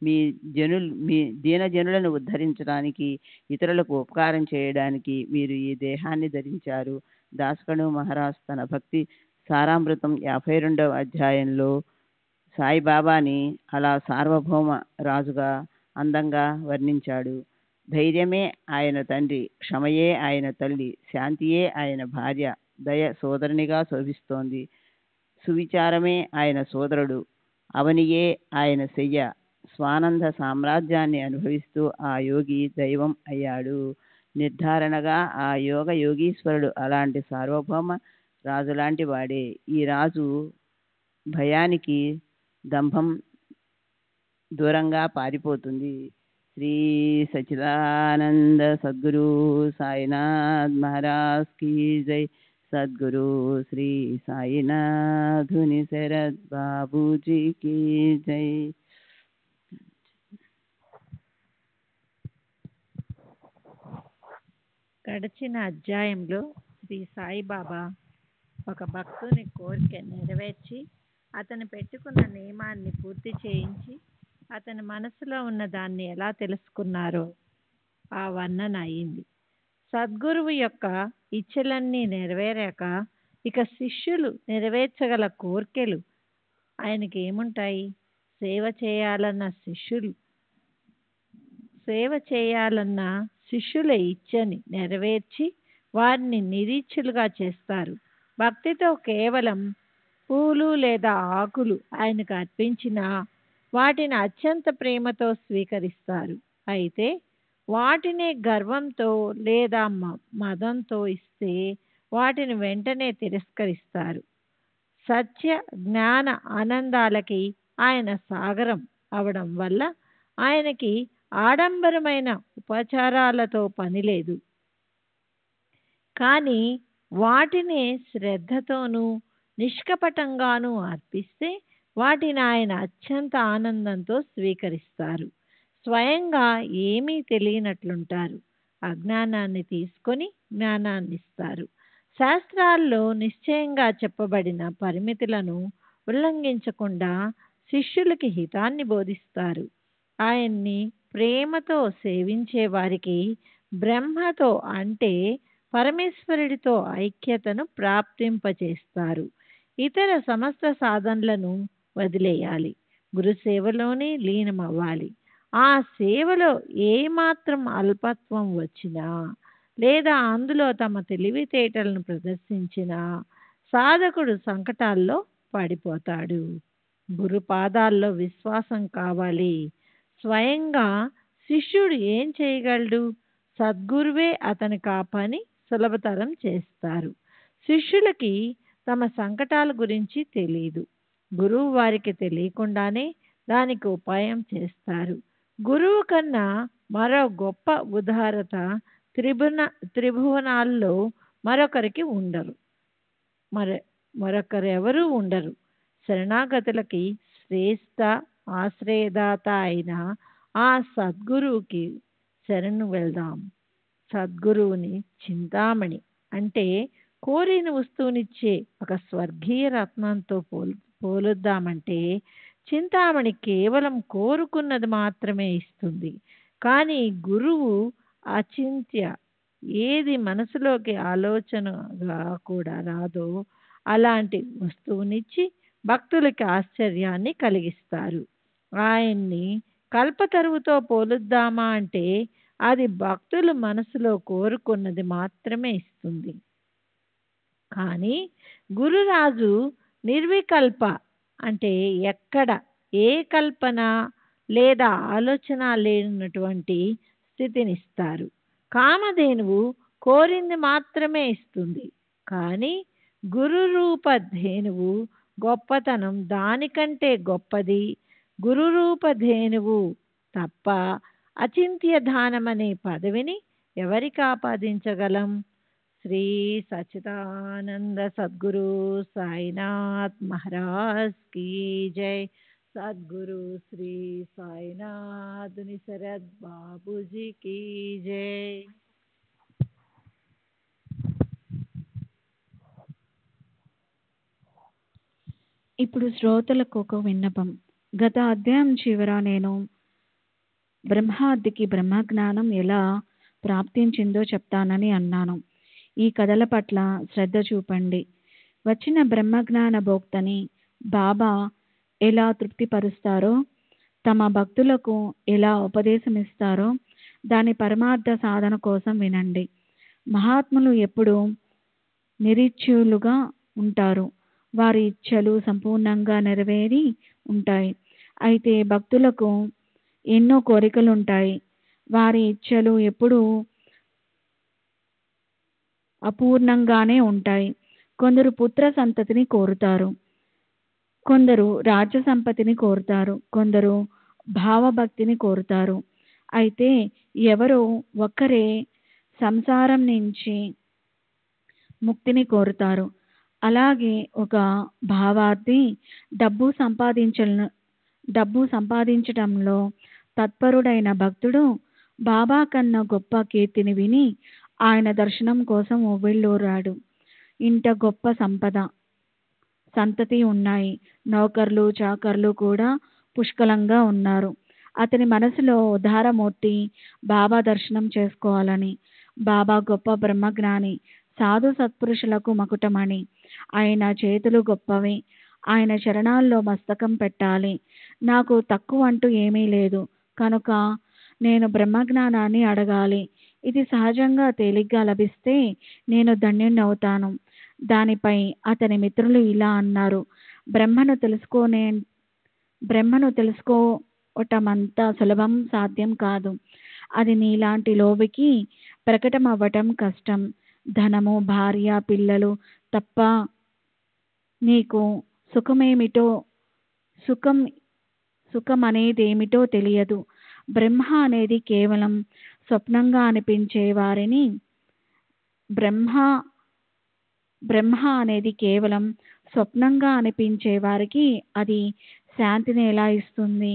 మీ దీనజనులను ఉద్ధరించడానికి, ఇతరులకు ఉపకారం చేయడానికి మీరు ఈ దేహాన్ని ధరించారు. దాసగను మహారాజ్ తన భక్తి సారామృతం 52వ అధ్యాయంలో సాయిబాబాని అలా సార్వభౌమ రాజుగా అందంగా వర్ణించాడు. ధైర్యమే ఆయన తండ్రి, క్షమయే ఆయన తల్లి, శాంతియే ఆయన భార్య, దయ సోదరునిగా శోభిస్తోంది. సువిచారమే ఆయన సోదరుడు, అవనియే ఆయన శయ్య. స్వానంద సామ్రాజ్యాన్ని అనుభవిస్తూ ఆ యోగి దైవం అయ్యాడు. నిర్ధారణగా ఆ యోగీశ్వరుడు అలాంటి సార్వభౌమ రాజులాంటి వాడే. ఈ రాజు భయానికి దంభం దూరంగా పారిపోతుంది. శ్రీ సచ్చిదానంద సద్గురు సాయినాథ్ మహారాజ్ కీ జై. సద్గురు శ్రీ సాయినాథుని శరత్ బాబూజీ కీ జై. గడిచిన అధ్యాయంలో శ్రీ సాయిబాబా ఒక భక్తుని కోరిక నెరవేర్చి అతను పెట్టుకున్న నియమాన్ని పూర్తి చేయించి అతని మనసులో ఉన్న దాన్ని ఎలా తెలుసుకున్నారో ఆ వర్ణన అయింది. సద్గురువు యొక్క ఇచ్చలన్నీ నెరవేరాక ఇక శిష్యులు నెరవేర్చగల కోరికలు ఆయనకి ఏముంటాయి? సేవ చేయాలన్న శిష్యుల ఇచ్చని నెరవేర్చి వారిని నిరీక్షలుగా చేస్తారు. భక్తితో కేవలం పూలు లేదా ఆకులు ఆయనకు అర్పించినా వాటిని అత్యంత ప్రేమతో స్వీకరిస్తారు. అయితే వాటిని గర్వంతో లేదా మదంతో ఇస్తే వాటిని వెంటనే తిరస్కరిస్తారు. సత్య జ్ఞాన ఆనందాలకి ఆయన సాగరం అవడం వల్ల ఆయనకి ఆడంబరమైన ఉపచారాలతో పని లేదు. కానీ వాటిని శ్రద్ధతోనూ నిష్కపటంగానూ అర్పిస్తే వాటిని ఆయన అత్యంత ఆనందంతో స్వీకరిస్తారు. స్వయంగా ఏమీ తెలియనట్లుంటారు. అజ్ఞానాన్ని తీసుకొని జ్ఞానాన్ని ఇస్తారు. శాస్త్రాల్లో నిశ్చయంగా చెప్పబడిన పరిమితులను ఉల్లంఘించకుండా శిష్యులకి హితాన్ని బోధిస్తారు. ఆయన్ని ప్రేమతో సేవించే వారికి బ్రహ్మతో అంటే పరమేశ్వరుడితో ఐక్యతను ప్రాప్తింపచేస్తారు. ఇతర సమస్త సాధనలను వదిలేయాలి. గురుసేవలోనే లీనమవ్వాలి. ఆ సేవలో ఏమాత్రం అల్పత్వం వచ్చినా లేదా అందులో తమ తెలివితేటలను ప్రదర్శించినా సాధకుడు సంకటాల్లో పడిపోతాడు. గురు పాదాల్లో విశ్వాసం కావాలి. స్వయంగా శిష్యుడు ఏం చేయగలడు? సద్గురువే అతనికి ఆ పని సులభతరం చేస్తారు. శిష్యులకి తమ సంకటాల గురించి తెలియదు. గురువు వారికి తెలియకుండానే దానికి ఉపాయం చేస్తారు. గురువు కన్నా మరో గొప్ప ఉదారత త్రిభువనాల్లో మరొకరెవరూ ఉండరు. శరణాగతులకి శ్రేష్ఠ ఆశ్రయదాత అయిన ఆ సద్గురువుకి శరణు వెళ్దాం. సద్గురువుని చింతామణి అంటే కోరిన వస్తువునిచ్చే ఒక స్వర్గీయ రత్నంతో పోలుద్దామంటే చింతామణి కేవలం కోరుకున్నది మాత్రమే ఇస్తుంది. కానీ గురువు అచింత్య, ఏది మనసులోకి ఆలోచనగా కూడా రాదో అలాంటి వస్తువునిచ్చి భక్తులకి ఆశ్చర్యాన్ని కలిగిస్తారు. ఆయన్ని కల్పతరువుతో పోలుద్దామా అంటే అది భక్తులు మనసులో కోరుకున్నది మాత్రమే ఇస్తుంది. కానీ గురురాజు నిర్వికల్ప అంటే ఎక్కడ ఏ కల్పన లేదా ఆలోచన లేనటువంటి స్థితినిస్తారు. కామధేనువు కోరింది మాత్రమే ఇస్తుంది. కానీ గురు రూప ధేనువు గొప్పతనం దానికంటే గొప్పది. గురు రూప ధేనువు తప్ప అచింత్యధానమనే పదవిని ఎవరికి ఆపాదించగలం? శ్రీ సచ్చిదానంద సద్గురు సాయినాథ్ మహారాజ్ కీ జై. సద్గురు శ్రీ సాయినాథుని శరత్ బాబూజీ కీ జై. ఇప్పుడు శ్రోతలకు ఒక విన్నపం. గత అధ్యాయం చివర నేను బ్రహ్మాద్దికి బ్రహ్మజ్ఞానం ఎలా ప్రాప్తించిందో చెప్తానని అన్నాను. ఈ కథల పట్ల శ్రద్ధ చూపండి. వచ్చిన బ్రహ్మజ్ఞాన భోక్తని బాబా ఎలా తృప్తిపరుస్తారో, తమ భక్తులకు ఎలా ఉపదేశం ఇస్తారో దాని పరమార్థ సాధన కోసం వినండి. మహాత్ములు ఎప్పుడూ నిరీచ్యులుగా ఉంటారు. వారి ఇచ్చలు సంపూర్ణంగా నెరవేరి ఉంటాయి. అయితే భక్తులకు ఎన్నో కోరికలు ఉంటాయి. వారి ఇచ్చలు ఎప్పుడూ అపూర్ణంగానే ఉంటాయి. కొందరు పుత్ర సంతతిని కోరుతారు, కొందరు రాజ్య సంపత్తిని కోరుతారు, కొందరు భావభక్తిని కోరుతారు. అయితే ఎవరో ఒక్కరే సంసారం నుంచి ముక్తిని కోరుతారు. అలాగే ఒక భావార్థి డబ్బు సంపాదించటంలో తత్పరుడైన భక్తుడు బాబా కన్నా గొప్ప కీర్తిని విని ఆయన దర్శనం కోసం ఉవ్విళ్ళూరాడు. ఇంట గొప్ప సంతతి ఉన్నాయి. నౌకర్లు చాకర్లు కూడా పుష్కలంగా ఉన్నారు. అతని మనసులో ఉదారమూర్తి బాబా దర్శనం చేసుకోవాలని. బాబా గొప్ప బ్రహ్మజ్ఞాని, సాధు సత్పురుషులకు మకుటమణి. ఆయన చేతులు గొప్పవి. ఆయన చరణాల్లో మస్తకం పెట్టాలి. నాకు తక్కువ అంటూ ఏమీ లేదు కనుక నేను బ్రహ్మజ్ఞానాన్ని అడగాలి. ఇది సహజంగా తేలిగ్గా లభిస్తే నేను ధన్యుణ్ణవుతాను. దానిపై అతని మిత్రులు ఇలా అన్నారు, బ్రహ్మను తెలుసుకోవటమంత సులభం సాధ్యం కాదు. అది నీలాంటి లోబికి ప్రకటమవ్వటం కష్టం. ధనము, భార్య, పిల్లలు తప్ప నీకు సుఖమనేదేమిటో తెలియదు. బ్రహ్మ అనేది కేవలం స్వప్నంగా అనిపించే వారిని అది శాంతిని ఎలా ఇస్తుంది?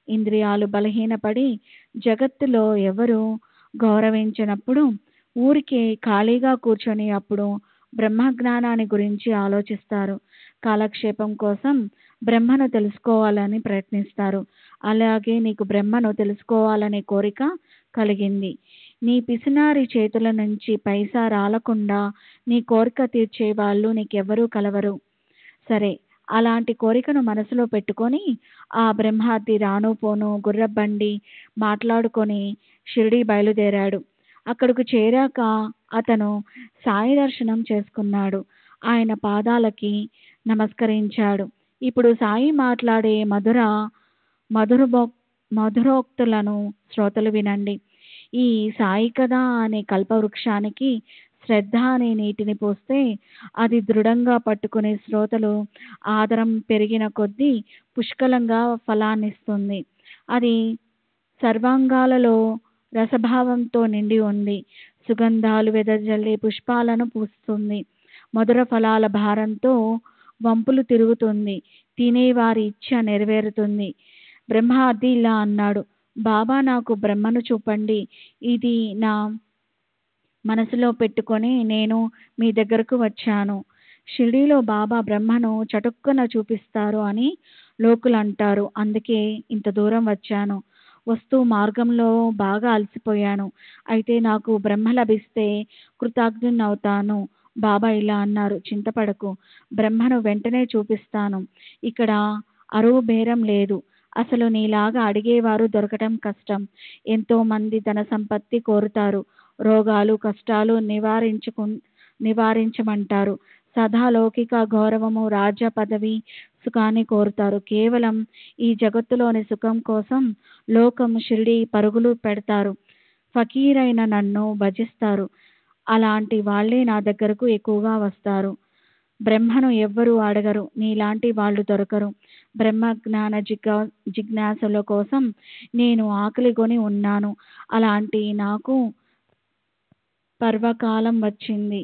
ఇంద్రియాలు బలహీనపడి జగత్తులో ఎవరు గౌరవించినప్పుడు ఊరికే ఖాళీగా కూర్చొని అప్పుడు బ్రహ్మజ్ఞానాన్ని గురించి ఆలోచిస్తారు. కాలక్షేపం కోసం బ్రహ్మను తెలుసుకోవాలని ప్రయత్నిస్తారు. అలాగే నీకు బ్రహ్మను తెలుసుకోవాలనే కోరిక కలిగింది. నీ పిసినారి చేతుల నుంచి పైసా రాలకుండా నీ కోరిక తీర్చే వాళ్ళు నీకెవ్వరూ కలవరు. సరే, అలాంటి కోరికను మనసులో పెట్టుకొని ఆ బ్రహ్మార్ది రాను పోను గుర్రబండి మాట్లాడుకొని షిరిడీ బయలుదేరాడు. అక్కడకు చేరాక అతను సాయి దర్శనం చేసుకున్నాడు. ఆయన పాదాలకి నమస్కరించాడు. ఇప్పుడు సాయి మాట్లాడే మధురోక్తులను శ్రోతలు వినండి. ఈ సాయి కథ అనే కల్పవృక్షానికి శ్రద్ధ అనే నీటిని పోస్తే అది దృఢంగా పట్టుకునే శ్రోతలు ఆదరం పెరిగిన కొద్దీ పుష్కలంగా ఫలాన్నిస్తుంది. అది సర్వాంగాలలో రసభావంతో నిండి ఉంది. సుగంధాలు వెదజల్లే పుష్పాలను పూస్తుంది. మధుర ఫలాల భారంతో వంపులు తిరుగుతుంది. తినేవారి ఇచ్ఛ నెరవేరుతుంది. బ్రహ్మార్ది ఇలా అన్నాడు, బాబా నాకు బ్రహ్మను చూపండి. ఇది నా మనసులో పెట్టుకొని నేను మీ దగ్గరకు వచ్చాను. షిరిడీలో బాబా బ్రహ్మను చటుక్కున చూపిస్తారు అని లోకులు అంటారు. అందుకే ఇంత దూరం వచ్చాను. వస్తూ మార్గంలో బాగా అలసిపోయాను. అయితే నాకు బ్రహ్మ లభిస్తే కృతజ్ఞునవుతాను. బాబా ఇలా అన్నారు, చింతపడకు, బ్రహ్మను వెంటనే చూపిస్తాను. ఇక్కడ అరువు బేరం లేదు. అసలు నీలాగా అడిగేవారు దొరకటం కష్టం. ఎంతో మంది ధన సంపత్తి కోరుతారు. రోగాలు కష్టాలు నివారించమంటారు. సదా లౌకిక గౌరవము, రాజ్య పదవి, సుఖాన్ని కోరుతారు. కేవలం ఈ జగత్తులోని సుఖం కోసం లోకం షిరిడి పరుగులు పెడతారు. ఫకీరైన నన్ను భజిస్తారు. అలాంటి వాళ్లే నా దగ్గరకు ఎక్కువగా వస్తారు. బ్రహ్మను ఎవ్వరూ అడగరు. నీలాంటి వాళ్ళు దొరకరు. బ్రహ్మ జ్ఞాన జిజ్ఞాసుల కోసం నేను ఆకలిగొని ఉన్నాను. అలాంటి నాకు పర్వకాలం వచ్చింది.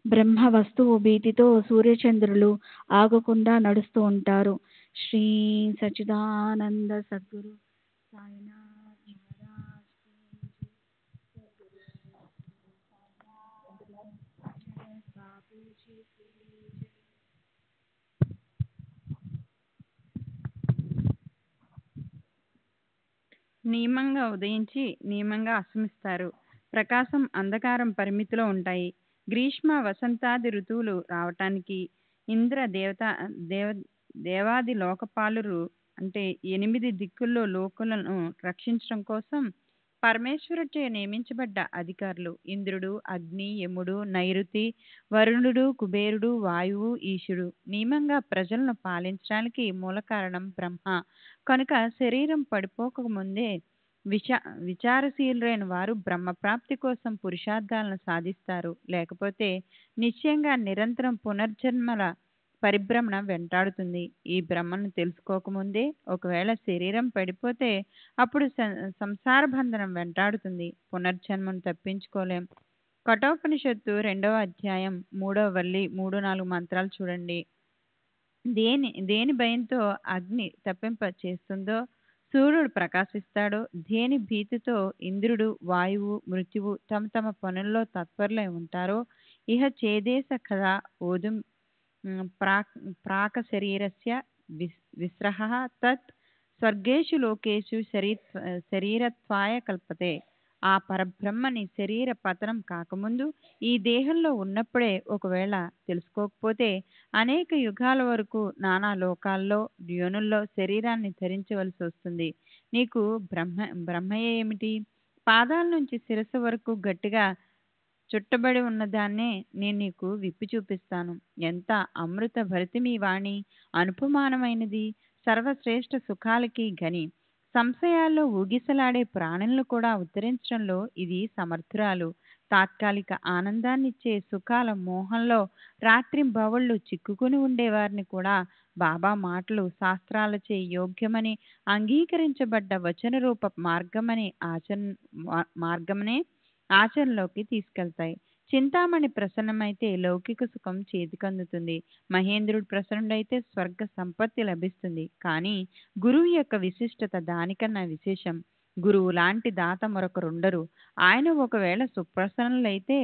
బ్రహ్మ వస్తువు భీతితో సూర్యచంద్రులు ఆగకుండా నడుస్తూ ఉంటారు. శ్రీ సచ్చిదానంద సద్గురు సాయినాథ్ మహారాజ్ బాపూజీ. నియమంగా ఉదయించి నియమంగా అస్తమిస్తారు. ప్రకాశం అంధకారం పరిమితిలో ఉంటాయి. గ్రీష్మ వసంతాది ఋతువులు రావటానికి ఇంద్ర దేవాది లోకపాలురు అంటే 8 దిక్కుల్లో లోకులను రక్షించడం కోసం పరమేశ్వరుచే నియమించబడ్డ అధికారులు ఇంద్రుడు, అగ్ని, యముడు, నైరుతి, వరుణుడు, కుబేరుడు, వాయువు, ఈశుడు. నియమంగా ప్రజలను పాలించడానికి మూల కారణం బ్రహ్మ కనుక శరీరం పడిపోక ముందే విచారశీలురైన వారు బ్రహ్మప్రాప్తి కోసం పురుషార్థాలను సాధిస్తారు. లేకపోతే నిశ్చయంగా నిరంతరం పునర్జన్మల పరిభ్రమణ వెంటాడుతుంది. ఈ బ్రహ్మను తెలుసుకోకముందే ఒకవేళ శరీరం పడిపోతే అప్పుడు సంసార బంధనం వెంటాడుతుంది. పునర్జన్మను తప్పించుకోలేం. కఠోపనిషత్తు 2వ అధ్యాయం 3వ వల్లి 3-4 మంత్రాలు చూడండి. దేని భయంతో అగ్ని తప్పింప చేస్తుందో, సూర్యుడు ప్రకాశిస్తాడో, దేని భీతితో ఇంద్రుడు, వాయువు, మృత్యువు తమ తమ పనుల్లో తత్పరులై ఉంటారో, ఇహ చేదేశ కదా ఓదుం ప్రాక శరీరస్య విస్రహ తత్ స్వర్గేషు లోకేషు శరీరత్వాయ కల్పతే. ఆ పరబ్రహ్మని శరీర పతనం కాకముందు ఈ దేహంలో ఉన్నప్పుడే ఒకవేళ తెలుసుకోకపోతే అనేక యుగాల వరకు నానా లోకాల్లో యోనుల్లో శరీరాన్ని ధరించవలసి వస్తుంది. నీకు బ్రహ్మయే ఏమిటి? పాదాల నుంచి శిరస్సు వరకు గట్టిగా చుట్టబడి ఉన్నదాన్నే నేను నీకు విప్పి చూపిస్తాను. ఎంత అమృత భరితమీ వాణి, అనుపమానమైనది, సర్వశ్రేష్ఠ సుఖాలకి గని. సంశయాల్లో ఊగిసలాడే ప్రాణులను కూడా ఉద్ధరించడంలో ఇది సమర్థురాలు. తాత్కాలిక ఆనందాన్నిచ్చే సుఖాల మోహంలో రాత్రింబవళ్ళు చిక్కుకుని ఉండేవారిని కూడా బాబా మాటలు శాస్త్రాలచే యోగ్యమని అంగీకరించబడ్డ వచనరూప మార్గమనే ఆచరణలోకి తీసుకెళ్తాయి. చింతామణి ప్రసన్నమైతే లౌకిక సుఖం చేతికందుతుంది. మహేంద్రుడు ప్రసన్నుడైతే స్వర్గ సంపత్తి లభిస్తుంది. కానీ గురువు యొక్క విశిష్టత దానికన్నా విశేషం. గురువు లాంటి దాత మరొకరుండరు. ఆయన ఒకవేళ సుప్రసన్నులైతే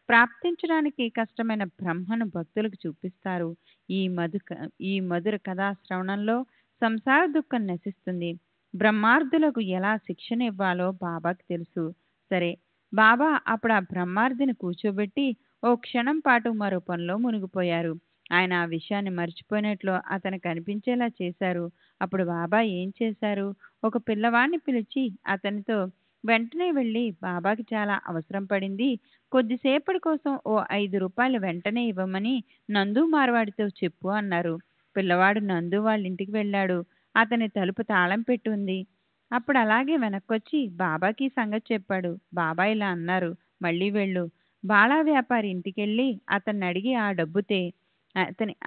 ప్రాప్తించడానికి కష్టమైన బ్రహ్మను భక్తులకు చూపిస్తారు. ఈ మధుర కథా శ్రవణంలో సంసార దుఃఖం నశిస్తుంది. బ్రహ్మార్థులకు ఎలా శిక్షణ ఇవ్వాలో బాబాకి తెలుసు. సరే, బాబా అప్పుడు ఆ బ్రహ్మార్థిని కూర్చోబెట్టి ఓ క్షణం పాటు మరో పనిలో మునిగిపోయారు. ఆయన ఆ విషయాన్ని మర్చిపోయినట్లు అతనికి అనిపించేలా చేశారు. అప్పుడు బాబా ఏం చేశారు? ఒక పిల్లవాడిని పిలిచి అతనితో వెంటనే వెళ్ళి, బాబాకి చాలా అవసరం పడింది, కొద్దిసేపటి కోసం ఓ 5 రూపాయలు వెంటనే ఇవ్వమని నందు మార్వాడితో చెప్పు అన్నారు. పిల్లవాడు నందు వాళ్ళ ఇంటికి వెళ్ళాడు. అతని తలుపు తాళం పెట్టి ఉంది. అప్పుడు అలాగే వెనక్కొచ్చి బాబాకి సంగతి చెప్పాడు. బాబా ఇలా అన్నారు, మళ్ళీ వెళ్ళు. బాళా వ్యాపారి ఇంటికెళ్ళి అతన్ని అడిగి ఆ డబ్బుతే.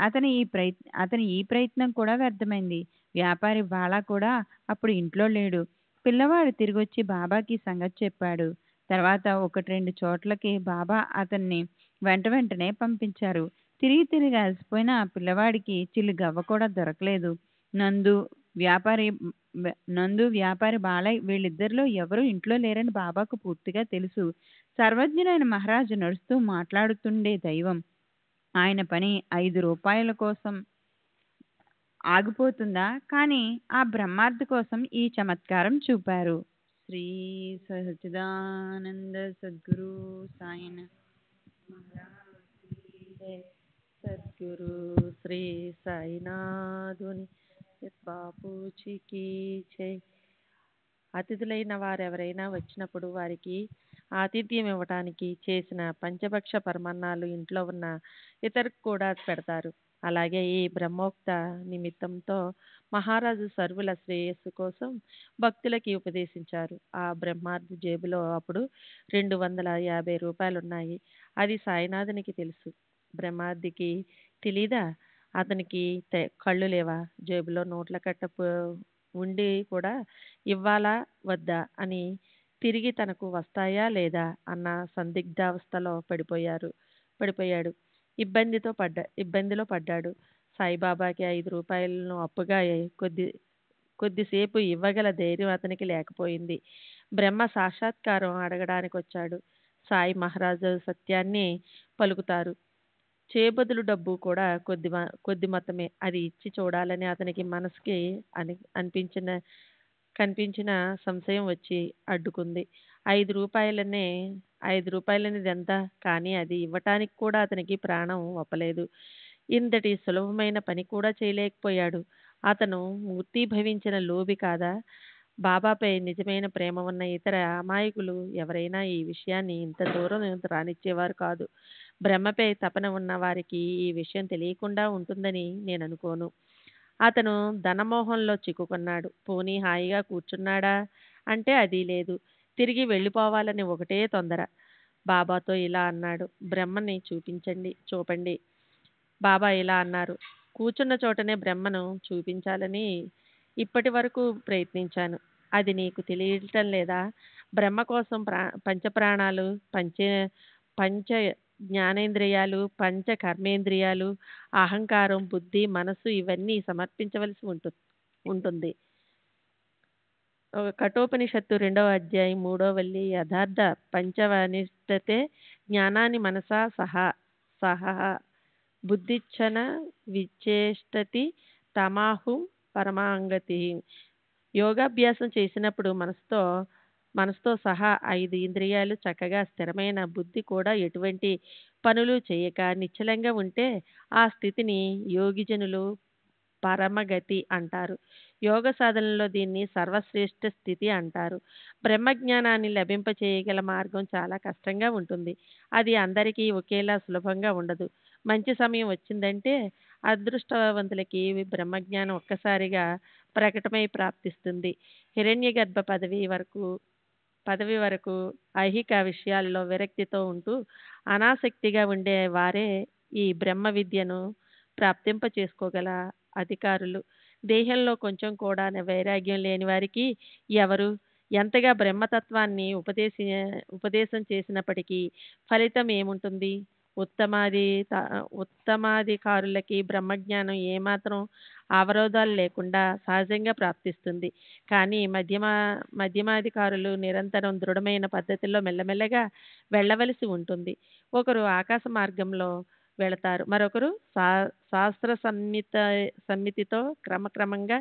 అతని ఈ ప్రయత్నం కూడా వ్యర్థమైంది. వ్యాపారి బాళా కూడా అప్పుడు ఇంట్లో లేడు. పిల్లవాడు తిరిగొచ్చి బాబాకి సంగతి చెప్పాడు. తర్వాత 1-2 చోట్లకి బాబా అతన్ని వెంటనే పంపించారు. తిరిగి అలసిపోయిన ఆ పిల్లవాడికి చిల్లి గవ్వ కూడా దొరకలేదు. నందు వ్యాపారి బాలయ్య వీళ్ళిద్దరిలో ఎవరూ ఇంట్లో లేరని బాబాకు పూర్తిగా తెలుసు. సర్వజ్ఞులైన మహారాజు నడుస్తూ మాట్లాడుతుండే దైవం. ఆయన పని 5 రూపాయల కోసం ఆగిపోతుందా? కానీ ఆ బ్రహ్మార్థి కోసం ఈ చమత్కారం చూపారు. శ్రీ సచ్చిదానంద సద్గురు సాయిన సద్గురు శ్రీ సాయినాథుని బాపూజీకి జై. అతిథులైన వారెవరైనా వచ్చినప్పుడు వారికి ఆతిథ్యం ఇవ్వటానికి చేసిన పంచభక్ష పరమాన్నాలు ఇంట్లో ఉన్న ఇతరులకు కూడా పెడతారు. అలాగే ఈ బ్రహ్మోక్త నిమిత్తంతో మహారాజు సర్వుల శ్రేయస్సు కోసం భక్తులకి ఉపదేశించారు. ఆ బ్రహ్మార్థి జేబులో అప్పుడు 250 రూపాయలున్నాయి. అది సాయినాథునికి తెలుసు. బ్రహ్మార్థికి తెలీదా? అతనికి కళ్ళు లేవా? జేబులో నోట్ల కట్ట ఉండి కూడా ఇవ్వాలా వద్దా అని తిరిగి తనకు వస్తాయా లేదా అన్న సందిగ్ధావస్థలో పడిపోయాడు. ఇబ్బందిలో పడ్డాడు. సాయిబాబాకి 5 రూపాయలను అప్పుగా కొద్దిసేపు ఇవ్వగల ధైర్యం అతనికి లేకపోయింది. బ్రహ్మ సాక్షాత్కారం అడగడానికి వచ్చాడు. సాయి మహారాజు సత్యాన్ని పలుకుతారు. చేబదులు డబ్బు కూడా కొద్ది మొత్తమే. అది ఇచ్చి చూడాలని అతనికి మనసుకి కనిపించిన సంశయం వచ్చి అడ్డుకుంది. 5 రూపాయలనేది ఎంత? కానీ అది ఇవ్వటానికి కూడా అతనికి ప్రాణం ఒప్పలేదు. ఇంతటి సులభమైన పని కూడా చేయలేకపోయాడు. అతను మూర్తీభవించిన లోబి కాదా? బాబాపై నిజమైన ప్రేమ ఉన్న ఇతర అమాయకులు ఎవరైనా ఈ విషయాన్ని ఇంత దూరం రానిచ్చేవారు కాదు. బ్రహ్మపై తపన ఉన్న వారికి ఈ విషయం తెలియకుండా ఉంటుందని నేను అనుకోను. అతను ధనమోహంలో చిక్కుకున్నాడు. పోనీ హాయిగా కూర్చున్నాడా అంటే అది లేదు. తిరిగి వెళ్ళిపోవాలని ఒకటే తొందర. బాబాతో ఇలా అన్నాడు, బ్రహ్మని చూపండి. బాబా ఇలా అన్నారు, కూర్చున్న చోటనే బ్రహ్మను చూపించాలని ఇప్పటి వరకు ప్రయత్నించాను. అది నీకు తెలియటం లేదా? బ్రహ్మ కోసం పంచప్రాణాలు, పంచ జ్ఞానేంద్రియాలు, పంచ కర్మేంద్రియాలు, అహంకారం, బుద్ధి, మనసు ఇవన్నీ సమర్పించవలసి ఉంటుంది. కఠోపనిషత్తు 2వ అధ్యాయం 3వ వల్లి యథార్థ పంచవనిష్టతే జ్ఞానాన్ని మనసా సహ బుద్ధిచ్చన విచేష్టతి తమాహు పరమాంగతి. యోగాభ్యాసం చేసినప్పుడు మనసుతో సహా 5 ఇంద్రియాలు చక్కగా స్థిరమైన బుద్ధి కూడా ఎటువంటి పనులు చేయక నిశ్చలంగా ఉంటే ఆ స్థితిని యోగిజనులు పరమగతి అంటారు. యోగ సాధనలో దీన్ని సర్వశ్రేష్ఠ స్థితి అంటారు. బ్రహ్మజ్ఞానాన్ని లభింపచేయగల మార్గం చాలా కష్టంగా ఉంటుంది. అది అందరికీ ఒకేలా సులభంగా ఉండదు. మంచి సమయం వచ్చిందంటే అదృష్టవంతులకి బ్రహ్మజ్ఞానం ఒక్కసారిగా ప్రకటమై ప్రాప్తిస్తుంది. హిరణ్యగర్భ పదవి వరకు ఐహిక విషయాల్లో విరక్తితో ఉంటూ అనాసక్తిగా ఉండే వారే ఈ బ్రహ్మ విద్యను ప్రాప్తింప చేసుకోగల అధికారులు. దేహంలో కొంచెం కూడా వైరాగ్యం లేని వారికి ఎవరు ఎంతగా బ్రహ్మతత్వాన్ని ఉపదేశం చేసినప్పటికీ ఫలితం ఏముంటుంది? ఉత్తమాధికారులకి బ్రహ్మజ్ఞానం ఏమాత్రం అవరోధాలు లేకుండా సహజంగా ప్రాప్తిస్తుంది. కానీ మధ్యమాధికారులు నిరంతరం దృఢమైన పద్ధతిలో మెల్లమెల్లగా వెళ్ళవలసి ఉంటుంది. ఒకరు ఆకాశ మార్గంలో వెళతారు, మరొకరు శాస్త్ర సమ్మితితో క్రమక్రమంగా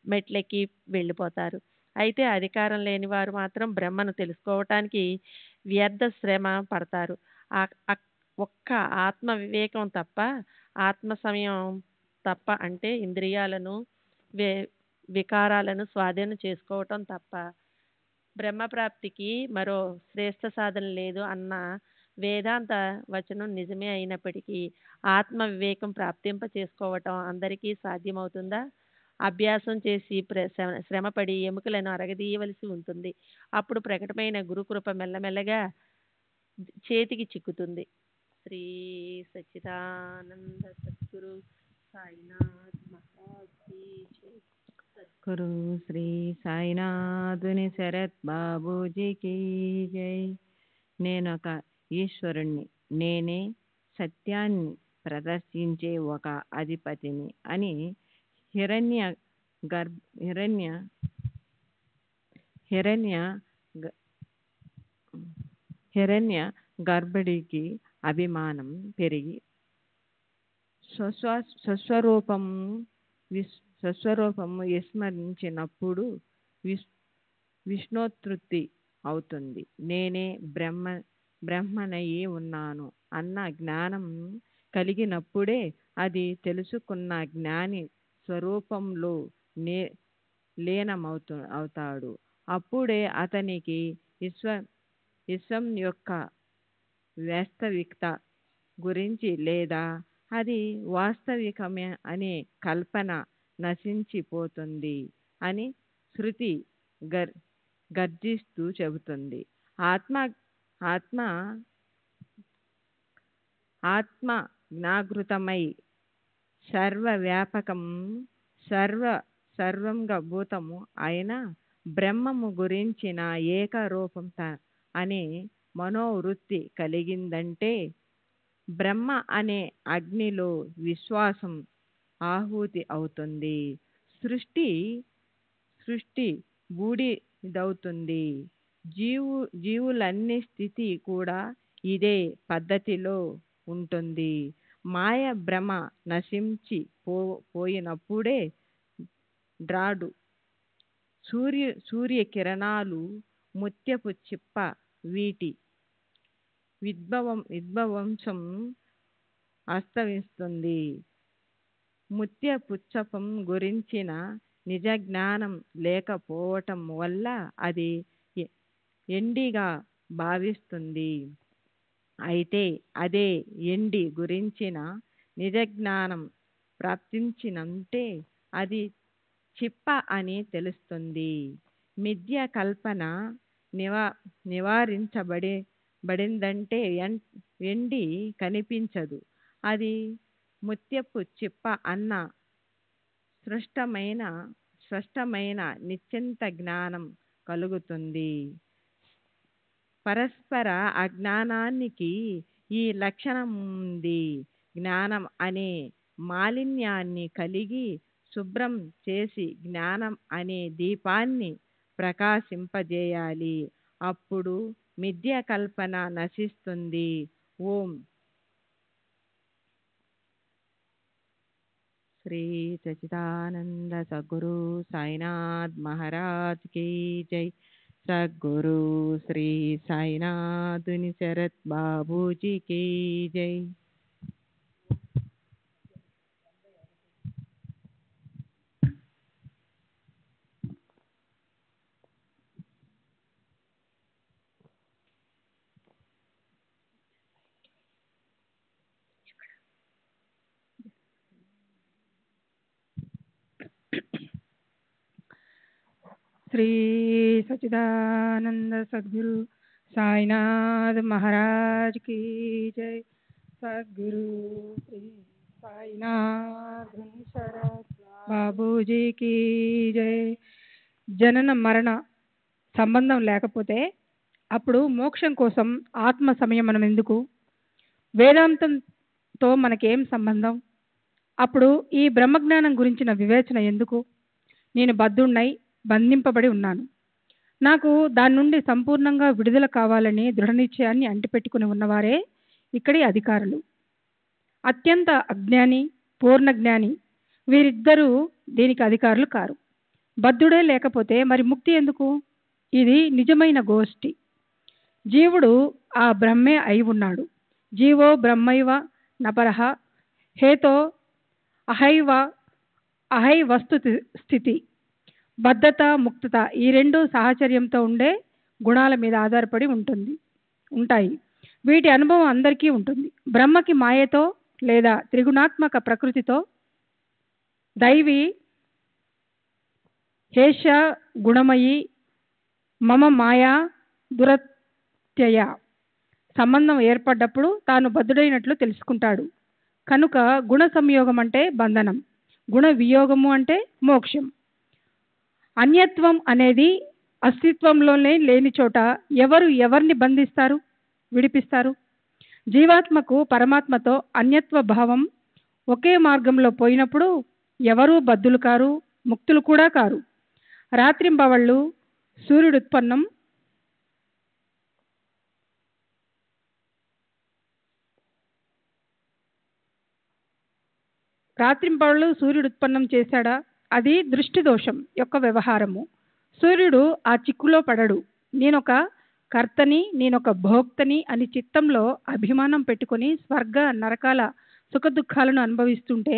మెట్లెక్కి వెళ్ళిపోతారు. అయితే అధికారం లేని వారు మాత్రం బ్రహ్మను తెలుసుకోవటానికి వ్యర్థ శ్రమ పడతారు. ఒక్క ఆత్మ వివేకం తప్ప, ఆత్మ సమయం తప్ప, అంటే ఇంద్రియాలను వికారాలను స్వాధీనం చేసుకోవటం తప్ప బ్రహ్మప్రాప్తికి మరో శ్రేష్ఠ సాధన లేదు అన్న వేదాంత వచనం నిజమే అయినప్పటికీ ఆత్మ వివేకం ప్రాప్తింప చేసుకోవటం అందరికీ సాధ్యమవుతుందా? అభ్యాసం చేసి శ్రమపడి ఎముకలను అరగదీయవలసి ఉంటుంది. అప్పుడు ప్రకటమైన గురుకృప మెల్లమెల్లగా చేతికి చిక్కుతుంది. శ్రీ సచ్చిదానంద సద్గురు సాయినాథ్ మహారాజ్ కీ జై. గురు శ్రీ సాయినాథుని శరత్ బాబూజీకి జై. నేనొక ఈశ్వరుణ్ణి, నేనే సత్యాన్ని ప్రదర్శించే ఒక అధిపతిని అని హిరణ్య గర్భుడికి అభిమానం పెరిగి స్వస్వరూపము విస్మరించినప్పుడు విష్ణోత్పత్తి అవుతుంది. నేనే బ్రహ్మనయి ఉన్నాను అన్న జ్ఞానం కలిగినప్పుడే అది తెలుసుకున్న జ్ఞాని స్వరూపంలో లీనమవుతాడు. అప్పుడే అతనికి విశ్వం యొక్క వాస్తవికత గురించి లేదా అది వాస్తవికమే అనే కల్పన నశించిపోతుంది అని శృతి గర్జిస్తూ చెబుతుంది. ఆత్మ జ్ఞాగృతమై సర్వవ్యాపకం సర్వంగభూతము అయిన బ్రహ్మము గురించిన ఏకరూపంత అనే మనోవృత్తి కలిగిందంటే బ్రహ్మ అనే అగ్నిలో విశ్వాసం ఆహుతి అవుతుంది. సృష్టి బూడిదవుతుంది. జీవులన్ని స్థితి కూడా ఇదే పద్ధతిలో ఉంటుంది. మాయ భ్రమ నశించి పోయినప్పుడే డ్రాడు సూర్యకిరణాలు ముత్యపు చిప్ప వీటి విద్భవంశం అస్తమిస్తుంది. ముత్యపుచ్చపం గురించిన నిజజ్ఞానం లేకపోవటం వల్ల అది ఎండిగా భావిస్తుంది. అయితే అదే ఎండి గురించిన నిజజ్ఞానం ప్రాప్తించినంటే అది చిప్ప అని తెలుస్తుంది. మిథ్య కల్పన నివారించబడిందంటే ఎండి కనిపించదు. అది ముత్యపు చిప్ప అన్న స్పష్టమైన నిశ్చింత జ్ఞానం కలుగుతుంది. పరస్పర అజ్ఞానానికి ఈ లక్షణం ఉంది. జ్ఞానం అనే మాలిన్యాన్ని కలిగి శుభ్రం చేసి జ్ఞానం అనే దీపాన్ని ప్రకాశింపజేయాలి. అప్పుడు మిథ్య కల్పన నశిస్తుంది. ఓం శ్రీ సచిదానంద సద్గురు సాయినాథ్ మహారాజ్ की जय. सद्गुरु श्री साईनाथ शरद बाबू जी की जय. श्री सच्चिदानंद सद्गुरु साईनाथ महाराज की जय. सद्गुरु श्री साईनाथ शरद बाबू जी की जय. జనన మరణ సంబంధం లేకపోతే అప్పుడు మోక్షం కోసం ఆత్మ సంయమనం ఎందుకు? వేదాంతంతో మనకేం సంబంధం? అప్పుడు ఈ బ్రహ్మజ్ఞానం గురించిన వివేచన ఎందుకు? నేను బద్ధుణ్ణై బంధింపబడి ఉన్నాను. నాకు దాని నుండి సంపూర్ణంగా విడుదల కావాలని దృఢనిశ్చయాన్ని అంటిపెట్టుకుని ఉన్నవారే ఇక్కడి అధికారులు. అత్యంత అజ్ఞాని, పూర్ణ జ్ఞాని వీరిద్దరూ దీనికి అధికారులు కారు. బద్ధుడే లేకపోతే మరి ముక్తి ఎందుకు? ఇది నిజమైన గోష్ఠి. జీవుడు ఆ బ్రహ్మే అయి ఉన్నాడు. జీవో బ్రహ్మైవ నపరః హేతో అహై వస్తు స్థితి. బద్ధత, ముక్తత ఈ రెండు సాహచర్యంతో ఉండే గుణాల మీద ఆధారపడి ఉంటాయి. వీటి అనుభవం అందరికీ ఉంటుంది. బ్రహ్మకి మాయతో లేదా త్రిగుణాత్మక ప్రకృతితో, దైవి హేష గుణమయి మమ మాయా దురత్యయ సంబంధం ఏర్పడ్డప్పుడు తాను బద్ధుడైనట్లు తెలుసుకుంటాడు. కనుక గుణ సంయోగం అంటే బంధనం, గుణ వియోగము అంటే మోక్షం. అన్యత్వం అనేది అస్తిత్వంలోనే లేని చోట ఎవరు ఎవరిని బంధిస్తారు, విడిపిస్తారు? జీవాత్మకు పరమాత్మతో అన్యత్వ భావం ఒకే మార్గంలో పోయినప్పుడు ఎవరూ బద్ధులు కారు, ముక్తులు కూడా కారు. రాత్రింబవళ్ళు సూర్యుడుత్పన్నం చేశాడా? అది దృష్టి దోషం యొక్క వ్యవహారము. సూర్యుడు ఆ చిక్కులో పడడు. నేనొక కర్తని, నేనొక భోక్తని అని చిత్తంలో అభిమానం పెట్టుకుని స్వర్గ నరకాల సుఖదుఖాలను అనుభవిస్తుంటే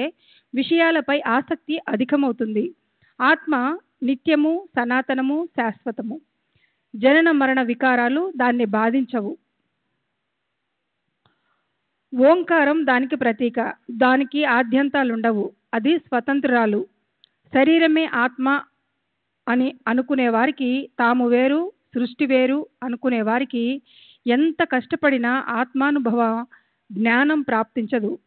విషయాలపై ఆసక్తి అధికమవుతుంది. ఆత్మ నిత్యము, సనాతనము, శాశ్వతము. జనన మరణ వికారాలు దాన్ని బాధించవు. ఓంకారం దానికి ప్రతీక. దానికి ఆద్యంతాలుండవు. అది స్వతంత్రాలు. శరీరమే ఆత్మ అని అనుకునే వారికి, తాము వేరు, సృష్టి వేరు అనుకునే వారికి ఎంత కష్టపడినా ఆత్మానుభవ జ్ఞానం ప్రాప్తించదు.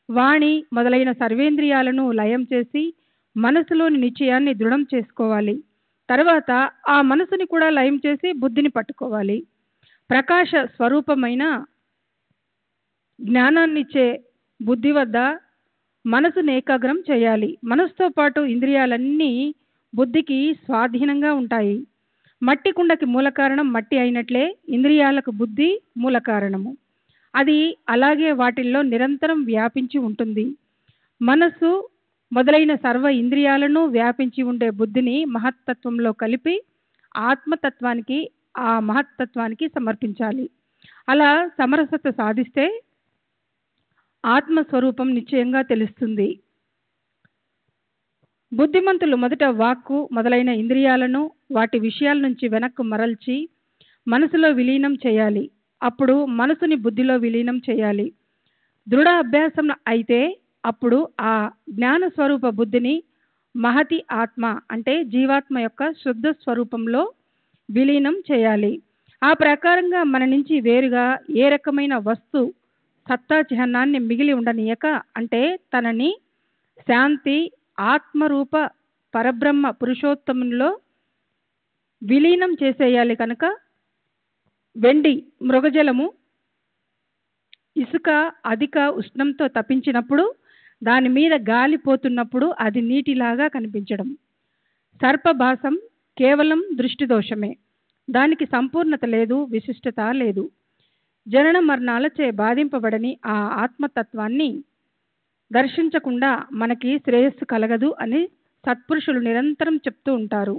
వాణి మొదలైన సర్వేంద్రియాలను లయం చేసి మనసులోని నిశ్చయాన్ని దృఢం చేసుకోవాలి. తర్వాత ఆ మనసుని కూడా లయం చేసి బుద్ధిని పట్టుకోవాలి. ప్రకాశ స్వరూపమైన జ్ఞానాన్నిచ్చే బుద్ధి వద్ద మనసును ఏకాగ్రం చేయాలి. మనసుతో పాటు ఇంద్రియాలన్నీ బుద్ధికి స్వాధీనంగా ఉంటాయి. మట్టి కుండకి మూల కారణం మట్టి అయినట్లే ఇంద్రియాలకు బుద్ధి మూల కారణము. అది అలాగే వాటిల్లో నిరంతరం వ్యాపించి ఉంటుంది. మనస్సు మొదలైన సర్వ ఇంద్రియాలను వ్యాపించి ఉండే బుద్ధిని మహత్తత్వంలో కలిపి ఆత్మతత్వానికి, ఆ మహత్తత్వానికి సమర్పించాలి. అలా సమరసత సాధిస్తే ఆత్మస్వరూపం నిశ్చయంగా తెలుస్తుంది. బుద్ధిమంతులు మొదట వాక్కు మొదలైన ఇంద్రియాలను వాటి విషయాల నుంచి వెనక్కు మరల్చి మనసులో విలీనం చేయాలి. అప్పుడు మనసుని బుద్ధిలో విలీనం చేయాలి. దృఢ అభ్యాసం అయితే అప్పుడు ఆ జ్ఞాన స్వరూప బుద్ధిని మహతి ఆత్మ అంటే జీవాత్మ యొక్క శుద్ధ స్వరూపంలో విలీనం చేయాలి. ఆ ప్రకారంగా మన నుంచి వేరుగా ఏ రకమైన వస్తు సత్తా చిహ్నాన్ని మిగిలి ఉండనీయక, అంటే తనని శాంతి ఆత్మరూప పరబ్రహ్మ పురుషోత్తమునిలో విలీనం చేసేయాలి. కనుక వెండి మృగజలము ఇసుక అధిక ఉష్ణంతో తప్పించినప్పుడు దాని మీద గాలి పోతున్నప్పుడు అది నీటిలాగా కనిపించడం. సర్పభాసం కేవలం దృష్టి దోషమే. దానికి సంపూర్ణత లేదు, విశిష్టత లేదు. జనన మరణాలచే బాధింపబడని ఆ ఆత్మతత్వాన్ని దర్శించకుండా మనకి శ్రేయస్సు కలగదు అని సత్పురుషులు నిరంతరం చెప్తూ ఉంటారు.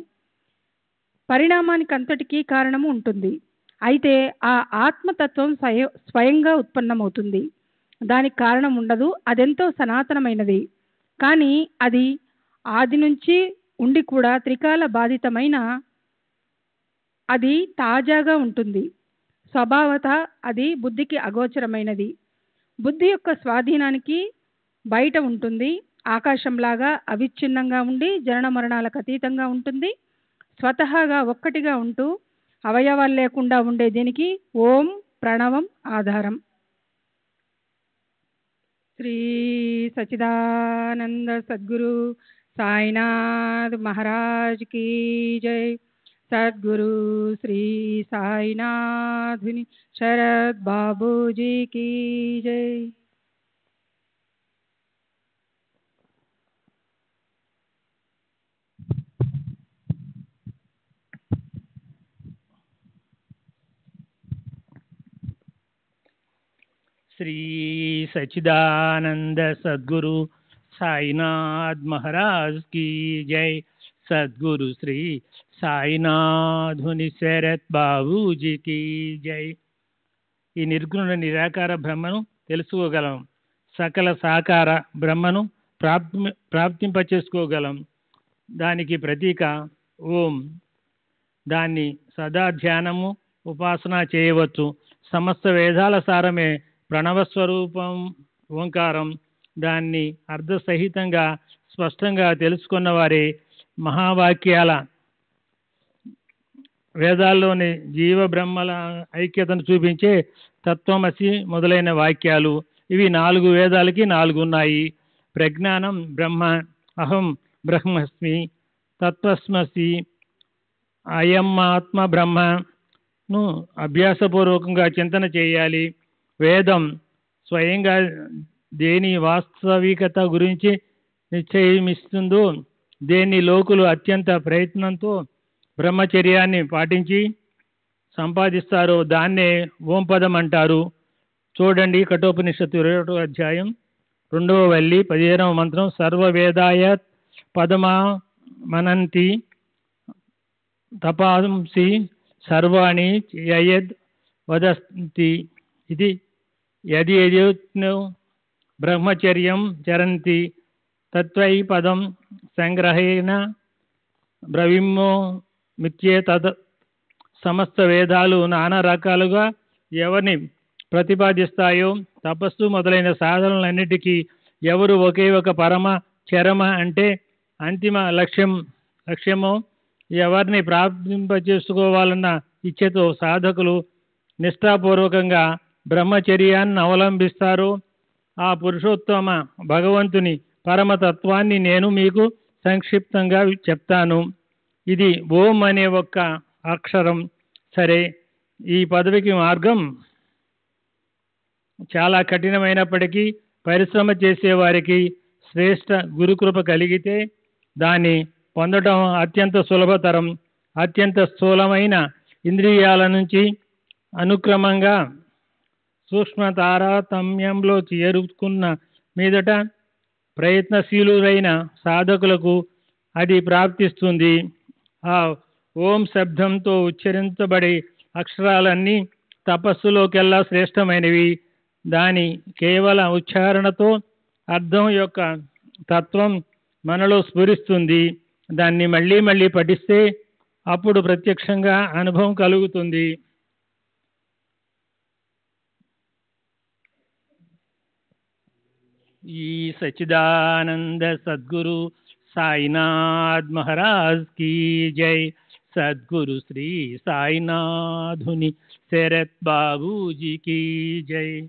పరిణామానికి అంతటికీ కారణము ఉంటుంది. అయితే ఆ ఆత్మతత్వం స్వయంగా ఉత్పన్నమవుతుంది. దానికి కారణం ఉండదు. అదెంతో సనాతనమైనది. కానీ అది ఆది నుంచి ఉండి కూడా త్రికాల బాధితమైన అది తాజాగా ఉంటుంది. స్వభావత అది బుద్ధికి అగోచరమైనది. బుద్ధి యొక్క స్వాధీనానికి బయట ఉంటుంది. ఆకాశంలాగా అవిచ్ఛిన్నంగా ఉండి జనన మరణాలకు అతీతంగా ఉంటుంది. స్వతహాగా ఒక్కటిగా ఉంటూ అవయవాలు లేకుండా ఉండే దీనికి ఓం ప్రణవం ఆధారం. శ్రీ సచిదానంద సద్గురు సాయినాథ్ మహారాజ్ కీ జై. సద్గురు శ్రీ సాయినాథుని శరత్ బాబూజీ కీ జై. श्री सच्चिदानंद सद्गुरु साईनाथ महाराज की जय. सद्गुरु श्री సాయినాథుని శరత్ బాబూజీకి జై. ఈ నిర్గుణ నిరాకార బ్రహ్మను తెలుసుకోగలం. సకల సాకార బ్రహ్మను ప్రాప్తింపచేసుకోగలం. దానికి ప్రతీక ఓం. దాన్ని సదా ధ్యానము ఉపాసన చేయవచ్చు. సమస్త వేదాల సారమే ప్రణవస్వరూపం ఓంకారం. దాన్ని అర్థసహితంగా స్పష్టంగా తెలుసుకున్న వారే మహావాక్యాల వేదాల్లోని జీవ బ్రహ్మల ఐక్యతను చూపించే తత్వమసి మొదలైన వాక్యాలు. ఇవి 4 వేదాలకి 4 ఉన్నాయి. ప్రజ్ఞానం బ్రహ్మ, అహం బ్రహ్మస్మి, తత్వస్మసి, అయం ఆత్మ బ్రహ్మను అభ్యాసపూర్వకంగా చింతన చేయాలి. వేదం స్వయంగా దేని వాస్తవికత గురించి నిశ్చయమిస్తుందో, దేన్ని లోకులు అత్యంత ప్రయత్నంతో బ్రహ్మచర్యాన్ని పాటించి సంపాదిస్తారో దాన్నే ఓం పదం అంటారు. చూడండి కఠోపనిషత్తు 21వ అధ్యాయం 2వ వల్లి 15వ మంత్రం. సర్వ వేదాయ పదమా మనంతి తపాంసి సర్వాణి యయద్ వదంతి ఇది యది యజ్ఞో బ్రహ్మచర్యం చరంతి తత్వై పదం సంగ్రహేణ బ్రవీమో మిథ్యే తద్. సమస్త వేదాలు నానా రకాలుగా ఎవరిని ప్రతిపాదిస్తాయో, తపస్సు మొదలైన సాధనలన్నిటికీ ఎవరు ఒకే ఒక పరమ చరమ అంటే అంతిమ లక్ష్యమో ఎవరిని ప్రాప్తింపచేసుకోవాలన్న ఇచ్ఛతో సాధకులు నిష్ఠాపూర్వకంగా బ్రహ్మచర్యాన్ని అవలంబిస్తారో ఆ పురుషోత్తమ భగవంతుని పరమతత్వాన్ని నేను మీకు సంక్షిప్తంగా చెప్తాను. ఇది ఓం అనే ఒక్క అక్షరం. సరే, ఈ పదవికి మార్గం చాలా కఠినమైనప్పటికీ పరిశ్రమ చేసేవారికి శ్రేష్ఠ గురుకృప కలిగితే దాన్ని పొందడం అత్యంత సులభతరం. అత్యంత స్థూలమైన ఇంద్రియాల నుంచి అనుక్రమంగా సూక్ష్మ తారతమ్యంలో చేరుకున్న మీదట ప్రయత్నశీలురైన సాధకులకు అది ప్రాప్తిస్తుంది. ఆ ఓం శబ్దంతో ఉచ్చరించబడే అక్షరాలన్నీ తపస్సులోకెల్లా శ్రేష్టమైనవి. దాని కేవల ఉచ్చారణతో అర్థం యొక్క తత్వం మనలో స్ఫురిస్తుంది. దాన్ని మళ్ళీ మళ్ళీ పఠిస్తే అప్పుడు ప్రత్యక్షంగా అనుభవం కలుగుతుంది. ఈ సచ్చిదానంద సద్గురు సాయినాథ్ మహారాజ్ की जय. सद्गुरु श्री साईनाथुनि शरत बाबूजी की जय.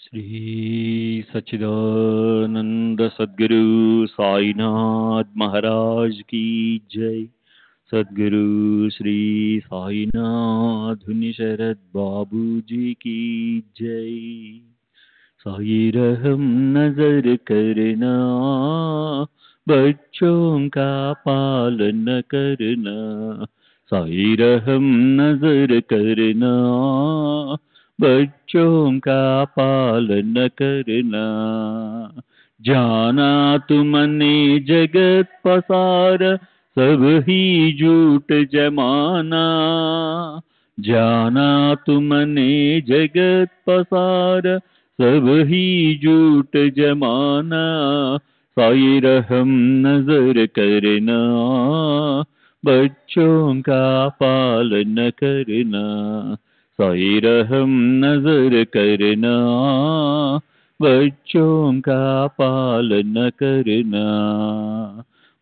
श्री सच्चिदानंद सद्गुरु साईनाथ महाराज की जय। सद्गुरु श्री साईनाथ धुनी शरद बाबू जी की जय। साई रहम नजर करना, बच्चों का पालन करना। साई रहम नजर करना, बच्चों का पालन करना। जाना तुमने जगत पसार, सब ही झूठ जमाना। जाना तुमने जगत पसार, सब ही झूठ जमाना। साई रहम नजर करना, बच्चों का पालन करना। साई रहम नजर करना, बच्चों का पालन करना।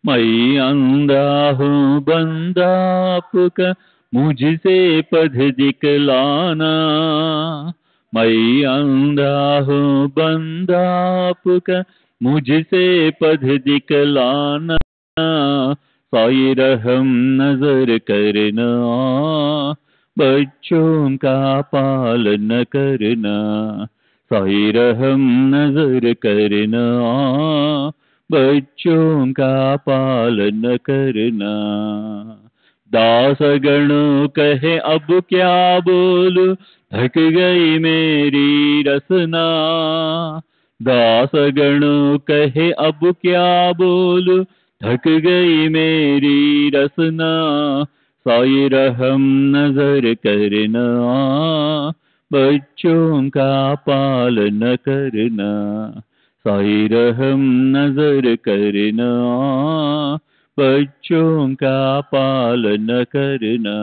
मैं अंधा हूँ बंदा आपका, मुझसे पद दिखलाना। मैं अंधा हूँ बंदा आपका, मुझसे पद दिखलाना। साई रहम नजर करना, बच्चों का पालन करना। साई रहम नजर करना, बच्चों का पालन करना। दास गण कहे अब क्या बोलूं, थक गई मेरी रसना। दास गण कहे अब क्या बोलूं, थक गई मेरी रसना। साई रहम नजर करना, बच्चों का पालन करना। साई रहम नजर करना, बच्चों का पालन करना।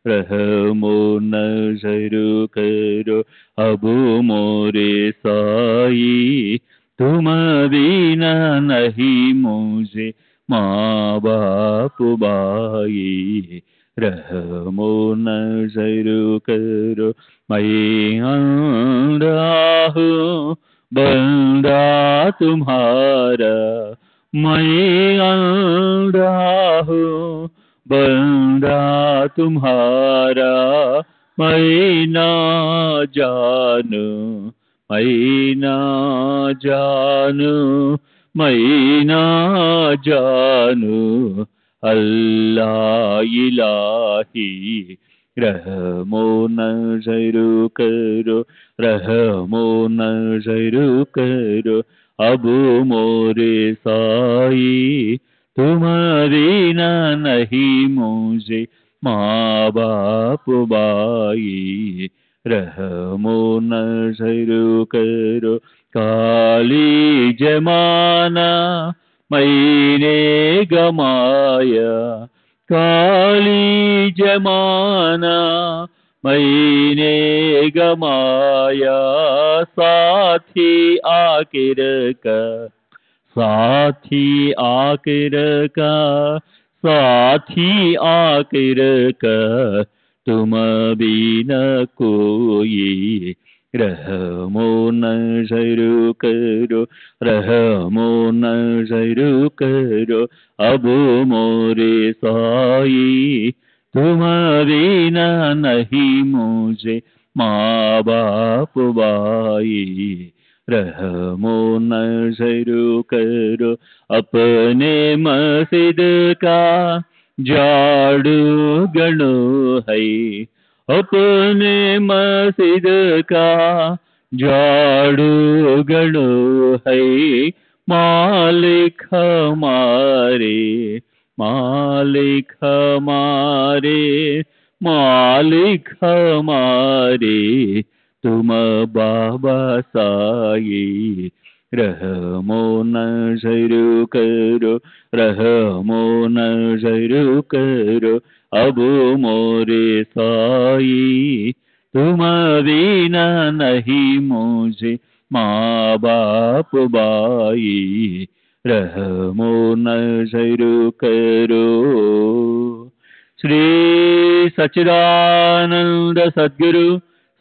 रहमो नजर करो अब मोरे साई, तुम बिना नहीं मुझे माँ बाप भाई। रहमो नजर करो मैं अंधा हूँ बंदा तुम्हारा। मैं अंधा हूँ बंदा तुम्हारा। मैं ना जानू, मैं ना जानू, मैं ना जानू अल्लाह इलाही। रहमो नजर करो, रहमो नजर करो अब मोरे साई। तुम बिना नहीं मुझे माँ बाप भाई। रहमो नजर करो काली जमाना मैंने गमाया। काली जमाना मैंने गमाया। साथी आखिर का, साथी आखिर का, साथी आखिर का तुम बिना कोई। रहमो नजर करो, रहमो नजर करो अब मोरे साई। तुम बिना नहीं मुझे माँ बाप भाई। रहमो नजर करो अपने मस्जिद का झाड़ू गणो है। अपने मस्जिद का झाड़ू गणो है। मालिक हमारे, मालिक हमारे, मालिक हमारे तुम बाबा साई। रहमो नजर करो, रहमो नजर करो अब मोरे साई। तुम बिना नहीं मुझे माँ बाप भाई। रहमो नजर करो। श्री सच्चिदानंद सद्गुरु